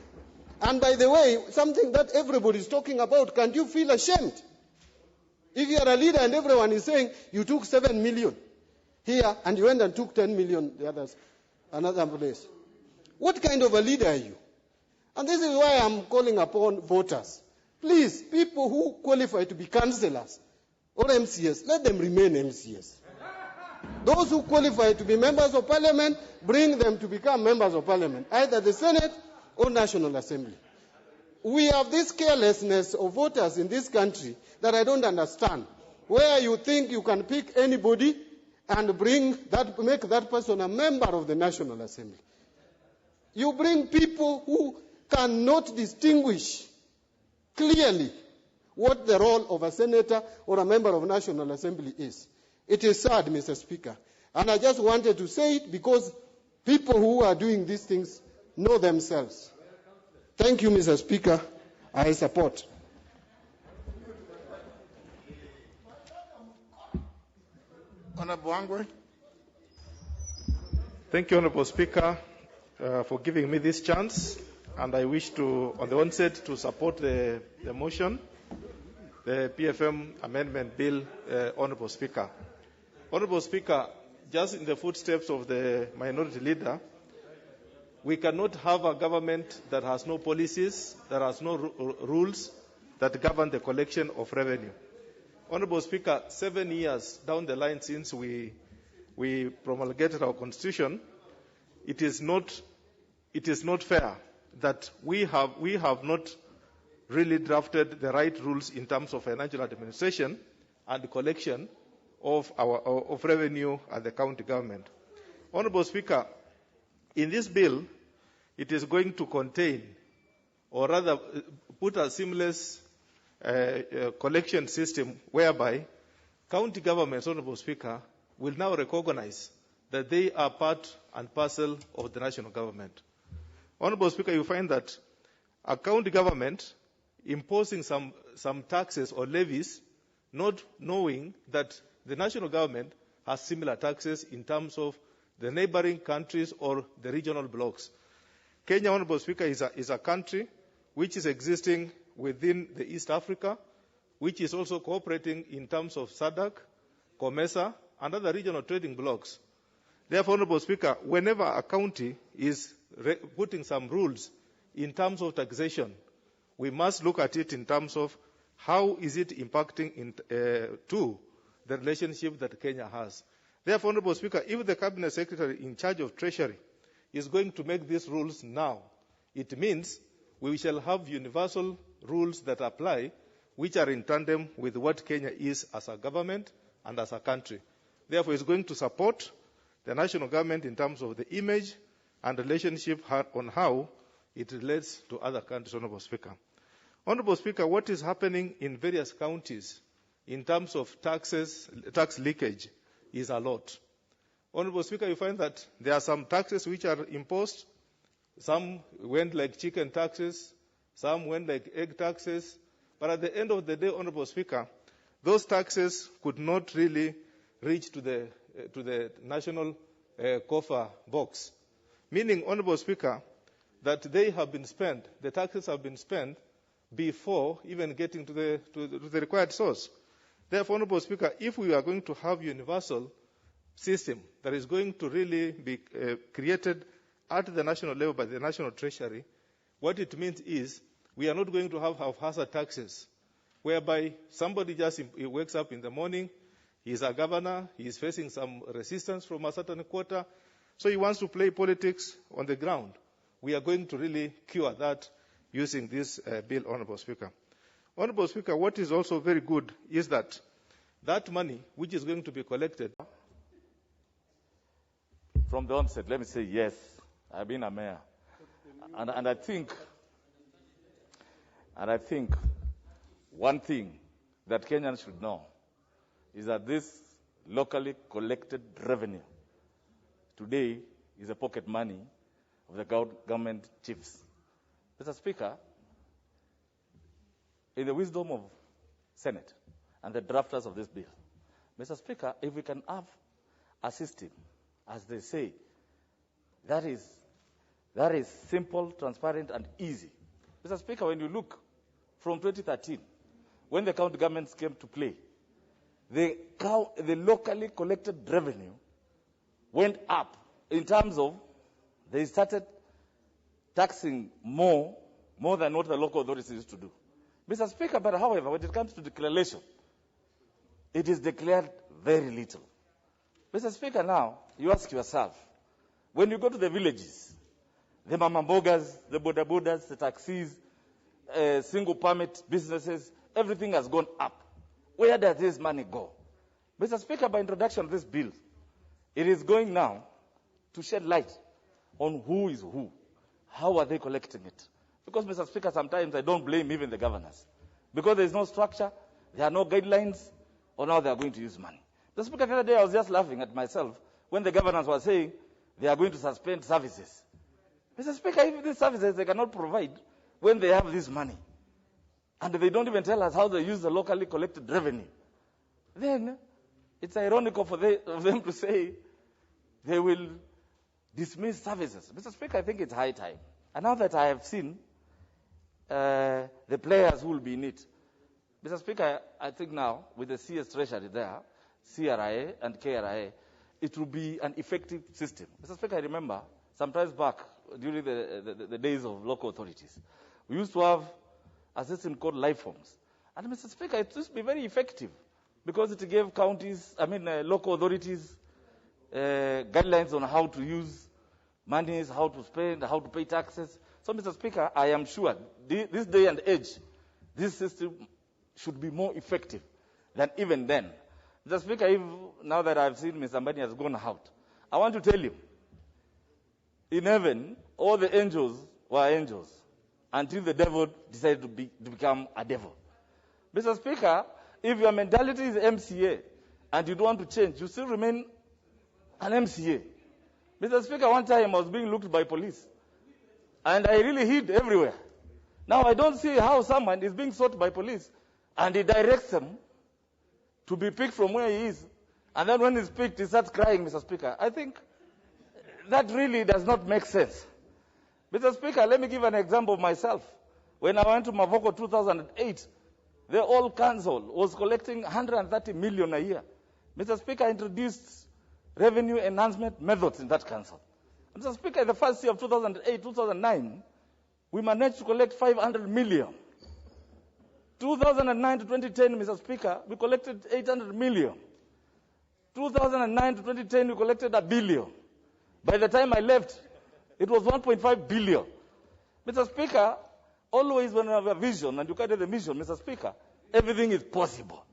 And by the way, something that everybody is talking about, can't you feel ashamed? If you are a leader and everyone is saying you took 7 million here and you went and took 10 million the others, another place. What kind of a leader are you? And this is why I'm calling upon voters. Please, people who qualify to be councillors or MCS, let them remain MCS. Those who qualify to be members of parliament, bring them to become members of parliament, either the Senate or National Assembly. We have this carelessness of voters in this country that I don't understand, where you think you can pick anybody and make that person a member of the National Assembly. You bring people who cannot distinguish clearly what the role of a senator or a member of National Assembly is. It is sad, Mr. Speaker. And I just wanted to say it because people who are doing these things know themselves. Thank you, Mr. Speaker. I support. Honorable Angwe. Thank you, Honorable Speaker, for giving me this chance. And I wish to, on the onset, to support the motion, the PFM Amendment Bill, Honorable Speaker. Honorable Speaker, just in the footsteps of the minority leader, we cannot have a government that has no policies, that has no rules that govern the collection of revenue. Honorable Speaker, 7 years down the line since we promulgated our constitution, it is not fair that we have not really drafted the right rules in terms of financial administration and collection of revenue at the county government. Honorable Speaker, in this bill, it is going to contain, or rather put a seamless collection system whereby county governments, Honorable Speaker, will now recognize that they are part and parcel of the national government. Honorable Speaker, you find that a county government imposing some taxes or levies, not knowing that the national government has similar taxes in terms of the neighboring countries or the regional blocks. Kenya, Honorable Speaker, is a country which is existing within the East Africa, which is also cooperating in terms of SADC, COMESA, and other regional trading blocks. Therefore, Honorable Speaker, whenever a county is putting some rules in terms of taxation, we must look at it in terms of how is it impacting to the relationship that Kenya has. Therefore, Honorable Speaker, if the Cabinet Secretary in charge of Treasury is going to make these rules now, it means we shall have universal rules that apply, which are in tandem with what Kenya is as a government and as a country. Therefore, it's going to support the national government in terms of the image and relationship on how it relates to other countries, Honorable Speaker. Honorable Speaker, what is happening in various counties in terms of tax leakage is a lot. Honorable Speaker, you find that there are some taxes which are imposed. Some went like chicken taxes, some went like egg taxes. But at the end of the day, Honorable Speaker, those taxes could not really reach to the national coffer box. Meaning, Honorable Speaker, that they have been spent, the taxes have been spent before even getting to the required source. Therefore, Honorable Speaker, if we are going to have universal system that is going to really be created at the national level by the National Treasury, What it means is we are not going to have haphazard taxes, whereby somebody just he wakes up in the morning, he is a governor, he is facing some resistance from a certain quarter, so he wants to play politics on the ground. We are going to really cure that using this bill, Honorable Speaker. Honorable Speaker, what is also very good is that that money which is going to be collected. From the onset, let me say yes, I've been a mayor. And I think one thing that Kenyans should know is that this locally collected revenue today is the pocket money of the government chiefs. Mr. Speaker, in the wisdom of Senate and the drafters of this bill, Mr. Speaker, if we can have a system, as they say, that is simple, transparent, and easy. Mr. Speaker, when you look from 2013, when the county governments came to play, the locally collected revenue went up in terms of they started taxing more than what the local authorities used to do. Mr. Speaker, but however, when it comes to declaration, it is declared very little. Mr. Speaker, now, you ask yourself, when you go to the villages, the mamambogas, the bodabodas, the taxis, single permit businesses, everything has gone up. Where does this money go? Mr. Speaker, by introduction of this bill, it is going now to shed light on who is who. How are they collecting it? Because, Mr. Speaker, sometimes I don't blame even the governors. Because there is no structure, there are no guidelines on how they are going to use money. Mr. Speaker, the other day I was just laughing at myself when the governors were saying they are going to suspend services. Mr. Speaker, if these services they cannot provide when they have this money, and they don't even tell us how they use the locally collected revenue, then it's ironical for them to say they will dismiss services. Mr. Speaker, I think it's high time. And now that I have seen the players who will be in it, Mr. Speaker, I think now with the CS Treasury there, CRIA and KRIA, it will be an effective system. Mr. Speaker, I remember sometimes back during the days of local authorities, we used to have a system called life forms. And Mr. Speaker, it used to be very effective because it gave local authorities guidelines on how to use monies, how to spend, how to pay taxes. So, Mr. Speaker, I am sure this day and age, this system should be more effective than even then. Mr. Speaker, now that I've seen Mr. Ambani has gone out, I want to tell you, in heaven, all the angels were angels until the devil decided to become a devil. Mr. Speaker, if your mentality is MCA and you don't want to change, you still remain an MCA. Mr. Speaker, one time I was being looked by police and I really hid everywhere. Now I don't see how someone is being sought by police and he directs them to be picked from where he is. And then when he's picked, he starts crying, Mr. Speaker. I think that really does not make sense. Mr. Speaker, let me give an example of myself. When I went to Mavoko 2008, the old council was collecting 130 million a year. Mr. Speaker, I introduced revenue enhancement methods in that council. Mr. Speaker, in the first year of 2008, 2009, we managed to collect 500 million. 2009 to 2010, Mr. Speaker, we collected 800 million. 2009 to 2010, we collected $1 billion. By the time I left, it was 1.5 billion. Mr. Speaker, always when you have a vision and you carry the mission, Mr. Speaker, everything is possible.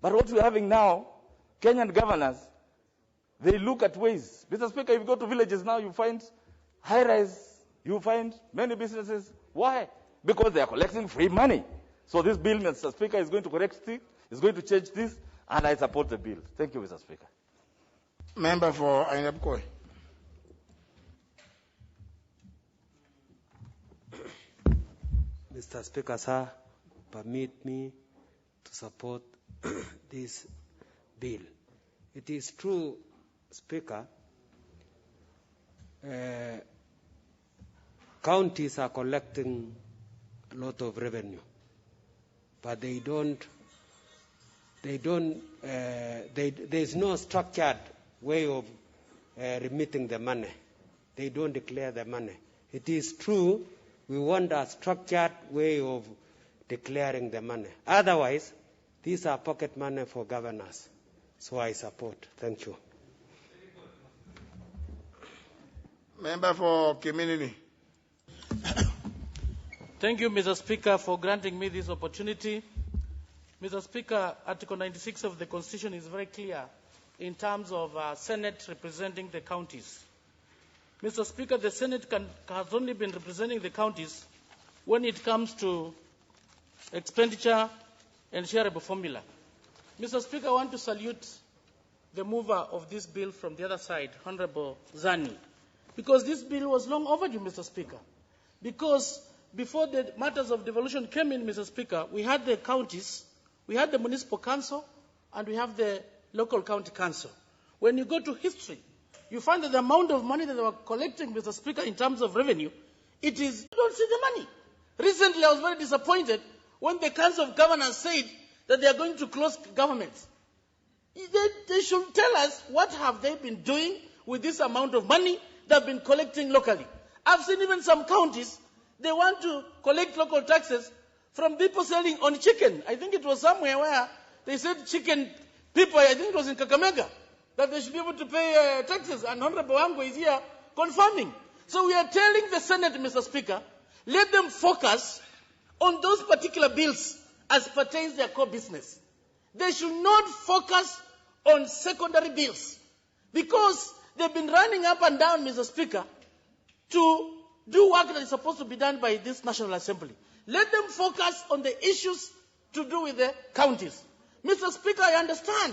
But what we're having now, Kenyan governors, they look at ways. Mr. Speaker, if you go to villages now, you find high-rise, you find many businesses. Why? Because they are collecting free money. So this bill, Mr. Speaker, is going to correct this, is going to change this, and I support the bill. Thank you, Mr. Speaker. Member for Ainabkoi. Mr. Speaker, sir, permit me to support this bill. It is true, Speaker, counties are collecting a lot of revenue, but there's no structured way of remitting the money. They don't declare the money. It is true We want a structured way of declaring the money. Otherwise, these are pocket money for governors. So I support. Thank you. Member for Community. Thank you, Mr. Speaker, for granting me this opportunity. Mr. Speaker, Article 96 of the Constitution is very clear in terms of Senate representing the counties. Mr. Speaker, the Senate has only been representing the counties when it comes to expenditure and shareable formula. Mr. Speaker, I want to salute the mover of this bill from the other side, Honorable Zani, because this bill was long overdue, Mr. Speaker. Because before the matters of devolution came in, Mr. Speaker, we had the counties, we had the municipal council, and we have the local county council. When you go to history, you find that the amount of money that they were collecting, Mr. Speaker, in terms of revenue, it is, you don't see the money. Recently, I was very disappointed when the Council of Governors said that they are going to close governments. They should tell us what have they been doing with this amount of money they have been collecting locally. I've seen even some counties, they want to collect local taxes from people selling on chicken. I think it was somewhere where they said chicken people, I think it was in Kakamega, that they should be able to pay taxes. And Honorable Wango is here confirming. So we are telling the Senate, Mr. Speaker, let them focus on those particular bills as pertains to their core business. They should not focus on secondary bills because they've been running up and down, Mr. Speaker, to do work that is supposed to be done by this National Assembly. Let them focus on the issues to do with the counties. Mr. Speaker, I understand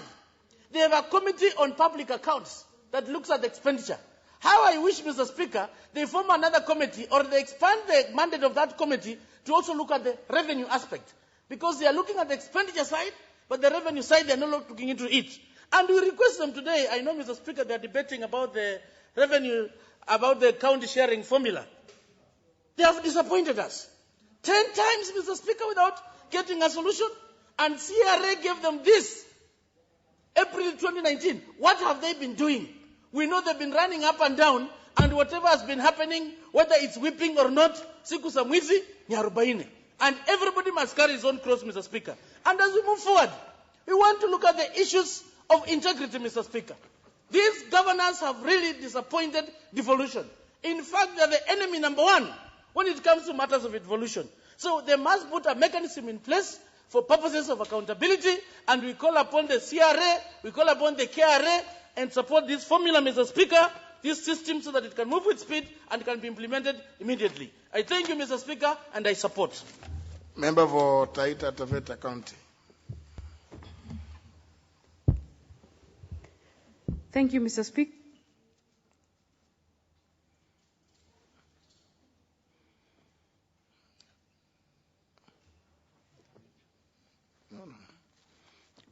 they have a committee on public accounts that looks at the expenditure. How I wish, Mr. Speaker, they form another committee or they expand the mandate of that committee to also look at the revenue aspect. Because they are looking at the expenditure side, but the revenue side, they are not looking into it. And we request them today, I know, Mr. Speaker, they are debating about the revenue, about the county sharing formula. They have disappointed us 10 times, Mr. Speaker, without getting a solution. And CRA gave them this, April 2019. What have they been doing? We know they've been running up and down, and whatever has been happening, whether it's whipping or not, siku sa mwizi ni 40. And everybody must carry his own cross, Mr. Speaker. And as we move forward, we want to look at the issues of integrity, Mr. Speaker. These governors have really disappointed devolution. In fact, they are the enemy number one when it comes to matters of devolution. So they must put a mechanism in place for purposes of accountability, and we call upon the CRA, we call upon the KRA, and support this formula, Mr. Speaker, this system, so that it can move with speed and can be implemented immediately. I thank you, Mr. Speaker, and I support. Member for Taita Taveta County. Thank you, Mr. Speaker.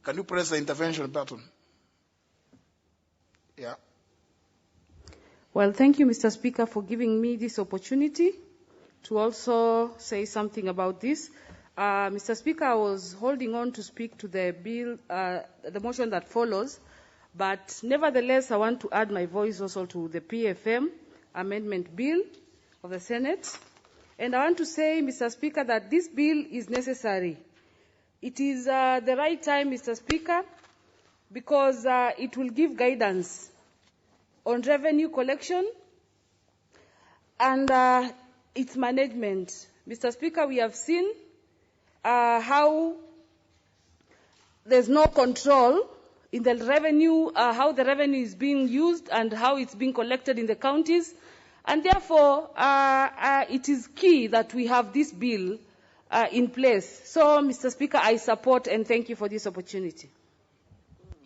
Can you press the intervention button? Yeah. Well, thank you, Mr. Speaker, for giving me this opportunity to also say something about this. Mr. Speaker, I was holding on to speak to the bill, the motion that follows, but nevertheless, I want to add my voice also to the PFM amendment bill of the Senate. And I want to say, Mr. Speaker, that this bill is necessary. It is the right time, Mr. Speaker, because it will give guidance on revenue collection and its management. Mr. Speaker, we have seen how there's no control in the revenue, how the revenue is being used and how it's being collected in the counties. And therefore, it is key that we have this bill in place. So, Mr. Speaker, I support and thank you for this opportunity.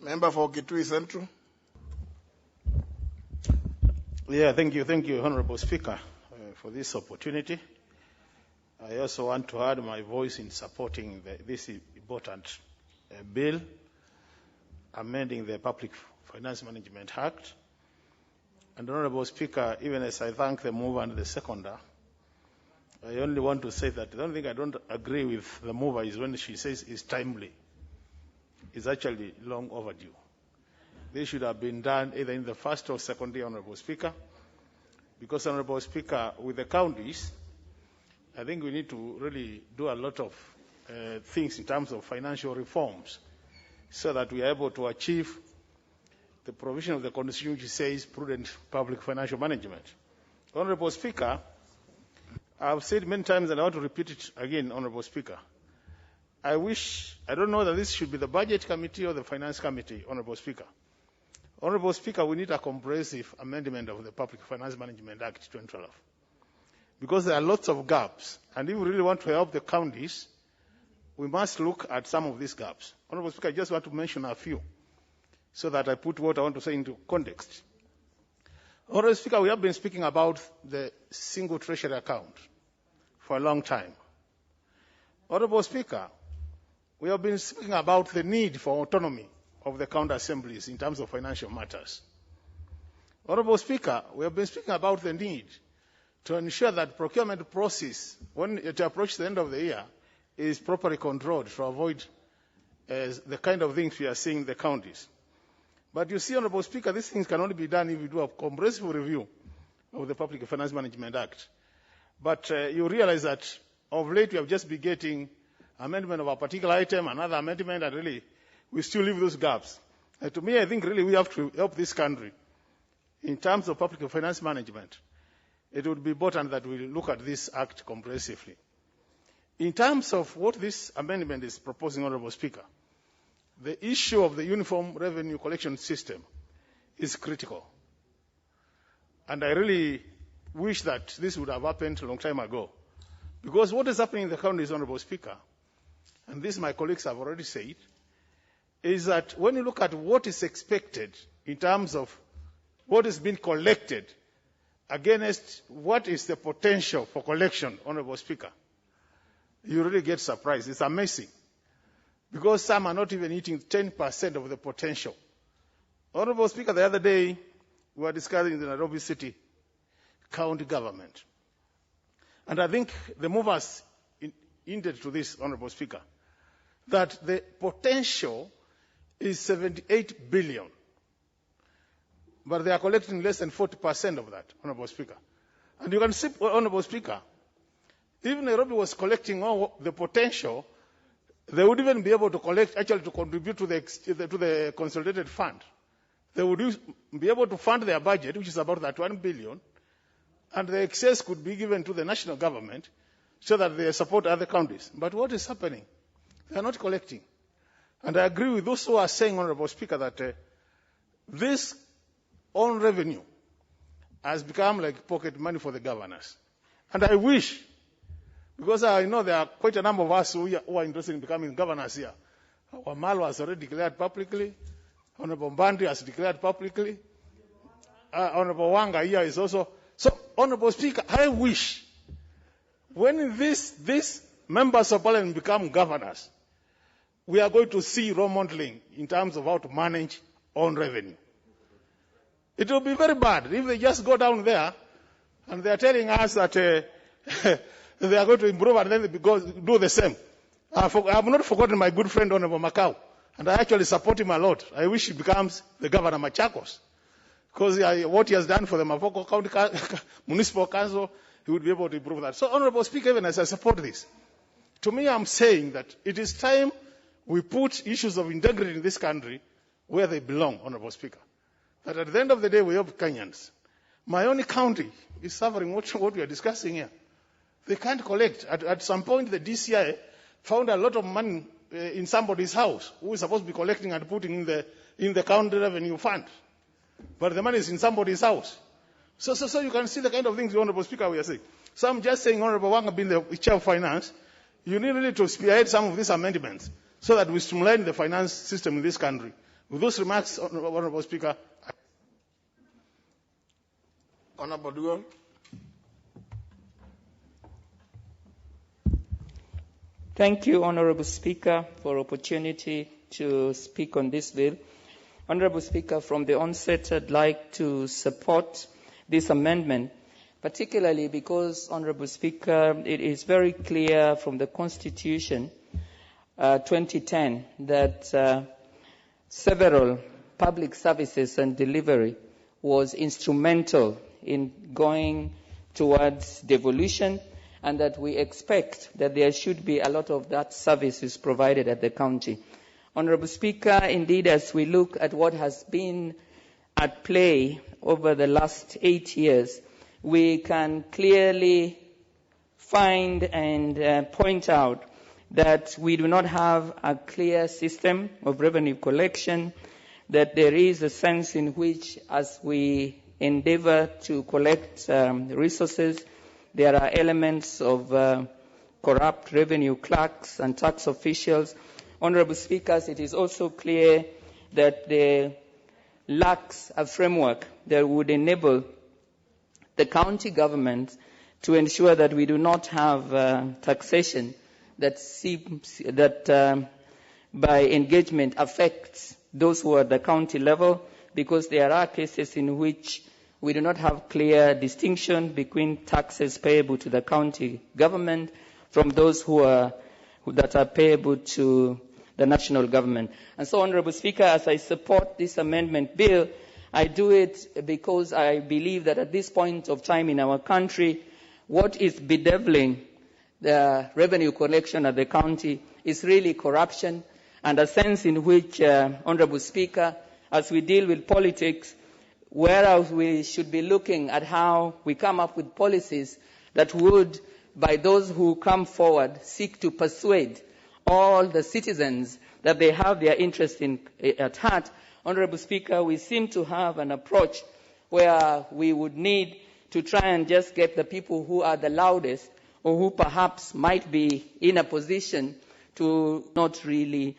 Member for Kitui Central. Yeah, thank you, Honorable Speaker, for this opportunity. I also want to add my voice in supporting this important bill, amending the Public Finance Management Act. And Honorable Speaker, even as I thank the mover and the seconder, I only want to say that the only thing I don't agree with the mover is when she says it's timely. It's actually long overdue. This should have been done either in the first or second day, Honorable Speaker, because, Honorable Speaker, with the counties, I think we need to really do a lot of things in terms of financial reforms so that we are able to achieve the provision of the Constitution which says prudent public financial management. Honorable Speaker, I've said many times and I want to repeat it again, Honorable Speaker. I don't know that this should be the Budget Committee or the Finance Committee, Honorable Speaker. Honorable Speaker, we need a comprehensive amendment of the Public Finance Management Act 2012. Because there are lots of gaps, and if we really want to help the counties, we must look at some of these gaps. Honorable Speaker, I just want to mention a few so that I put what I want to say into context. Honorable Speaker, we have been speaking about the single treasury account for a long time. Honorable Speaker, we have been speaking about the need for autonomy of the county assemblies in terms of financial matters. Honorable Speaker, we have been speaking about the need to ensure that procurement process, when it approaches the end of the year, is properly controlled to avoid the kind of things we are seeing in the counties. But you see, Honorable Speaker, these things can only be done if we do a comprehensive review of the Public Finance Management Act. But you realize that of late we have just been getting amendment of a particular item, another amendment, and really we still leave those gaps. To me, I think really we have to help this country in terms of public finance management. It would be important that we look at this act comprehensively. In terms of what this amendment is proposing, Honorable Speaker, the issue of the uniform revenue collection system is critical. And I really wish that this would have happened a long time ago. Because what is happening in the counties, Honorable Speaker, and this my colleagues have already said, is that when you look at what is expected in terms of what is being collected against what is the potential for collection, Honorable Speaker, you really get surprised. It's amazing. Because some are not even hitting 10% of the potential. Honorable Speaker, the other day we were discussing the Nairobi City County government. And I think the movers hinted to this, Honorable Speaker, that the potential is 78 billion. But they are collecting less than 40% of that, Honorable Speaker. And you can see, Honorable Speaker, if Nairobi was collecting all the potential, they would even be able to collect, actually to contribute to the consolidated fund. They would be able to fund their budget, which is about that 1 billion, and the excess could be given to the national government so that they support other counties. But what is happening? They are not collecting. And I agree with those who are saying, Honorable Speaker, that this own revenue has become like pocket money for the governors. And I wish, because I know there are quite a number of us who are interested in becoming governors here. Wamalo has already declared publicly. Honorable Mbandi has declared publicly. Honorable Wanga here is also. So, Honorable Speaker, I wish when these members of parliament become governors, we are going to see role modeling in terms of how to manage own revenue. It will be very bad if they just go down there and they are telling us that they are going to improve and then they do the same. I have not forgotten my good friend Honorable Macau, and I actually support him a lot. I wish he becomes the governor of Machakos, because what he has done for the Mavoko County Municipal Council, he would be able to improve that. So, Honorable Speaker, even as I support this, to me I'm saying that it is time we put issues of integrity in this country where they belong, Honorable Speaker. That at the end of the day we help Kenyans. My own county is suffering what we are discussing here. They can't collect. At some point, the DCI found a lot of money in somebody's house who is supposed to be collecting and putting in the county revenue fund. But the money is in somebody's house. So you can see the kind of things, Honorable Speaker, we are saying. So I'm just saying, Honorable Wanga being the Chair of Finance, you need really to spearhead some of these amendments so that we streamline the finance system in this country. With those remarks, Honorable Speaker. Honorable Dugal. Thank you, Honorable Speaker, for opportunity to speak on this bill. Honorable Speaker, from the onset, I'd like to support this amendment, particularly because, Honorable Speaker, it is very clear from the Constitution 2010 that several public services and delivery was instrumental in going towards devolution and that we expect that there should be a lot of that services provided at the county. Honorable Speaker, indeed, as we look at what has been at play over the last 8 years, we can clearly find and point out that we do not have a clear system of revenue collection, that there is a sense in which, as we endeavor to collect resources, there are elements of corrupt revenue clerks and tax officials. Honorable Speakers, it is also clear that there lacks a framework that would enable the county government to ensure that we do not have taxation that by engagement affects those who are at the county level, because there are cases in which we do not have clear distinction between taxes payable to the county government from those that are payable to the national government. And so, Honourable Speaker, as I support this amendment bill, I do it because I believe that at this point of time in our country, what is bedeviling the revenue collection at the county is really corruption, and a sense in which, Honourable Speaker, as we deal with politics, whereas we should be looking at how we come up with policies that would, by those who come forward, seek to persuade all the citizens that they have their interest at heart. Honourable Speaker, we seem to have an approach where we would need to try and just get the people who are the loudest or who perhaps might be in a position to not really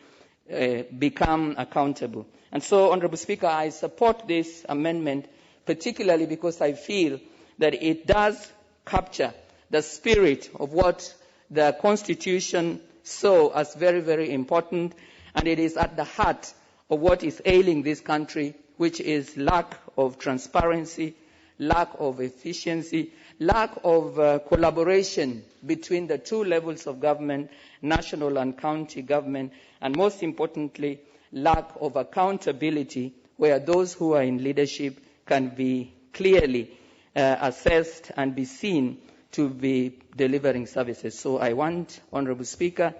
become accountable. And so, Honourable Speaker, I support this amendment, particularly because I feel that it does capture the spirit of what the Constitution saw as very, very important, and it is at the heart of what is ailing this country, which is lack of transparency, lack of efficiency, lack of collaboration between the two levels of government, national and county government, and most importantly, lack of accountability, where those who are in leadership can be clearly assessed and be seen to be delivering services. So I want, Honourable Speaker,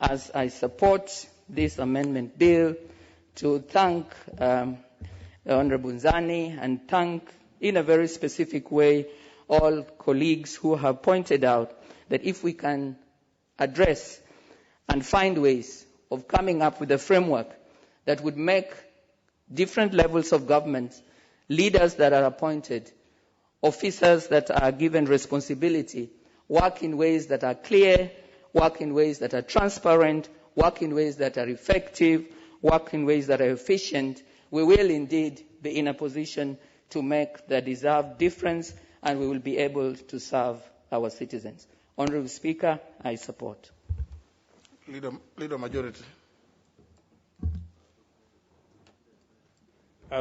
as I support this amendment bill, to thank Honourable Nzani and thank in a very specific way all colleagues who have pointed out that if we can address and find ways of coming up with a framework that would make different levels of government, leaders that are appointed, officers that are given responsibility, work in ways that are clear, work in ways that are transparent, work in ways that are effective, work in ways that are efficient, we will indeed be in a position to make the deserved difference, and we will be able to serve our citizens. Honourable Speaker, I support. Leader Majority.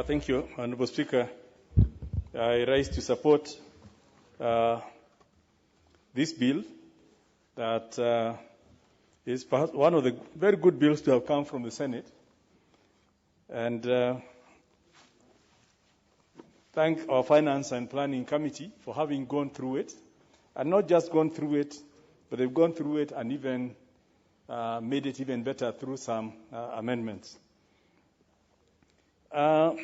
Thank you, Honourable Speaker. I rise to support this bill that is perhaps one of the very good bills to have come from the Senate. And thank our Finance and Planning Committee for having gone through it. And not just gone through it, but they've gone through it and even made it even better through some amendments. I've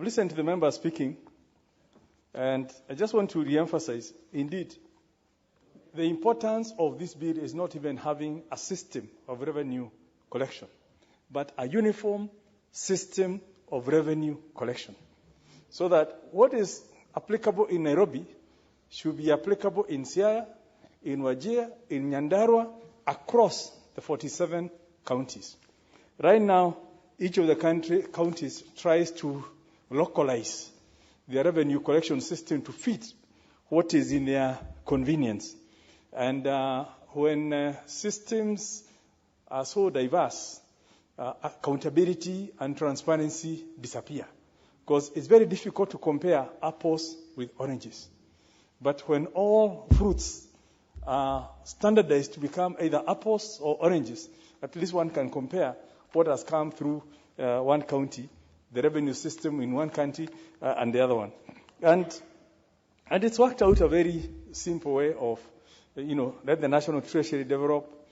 listened to the members speaking, and I just want to re-emphasize, indeed, the importance of this bill is not even having a system of revenue collection, but a uniform system of revenue collection. So that what is applicable in Nairobi should be applicable in Siaya, in Wajir, in Nyandarua, across the 47 counties. Right now, each of the counties tries to localize their revenue collection system to fit what is in their convenience. And when systems are so diverse, accountability and transparency disappear. Because it's very difficult to compare apples with oranges. But when all fruits are standardized to become either apples or oranges, at least one can compare what has come through one county, the revenue system in one county, and the other one. And And it's worked out a very simple way of, let the National Treasury develop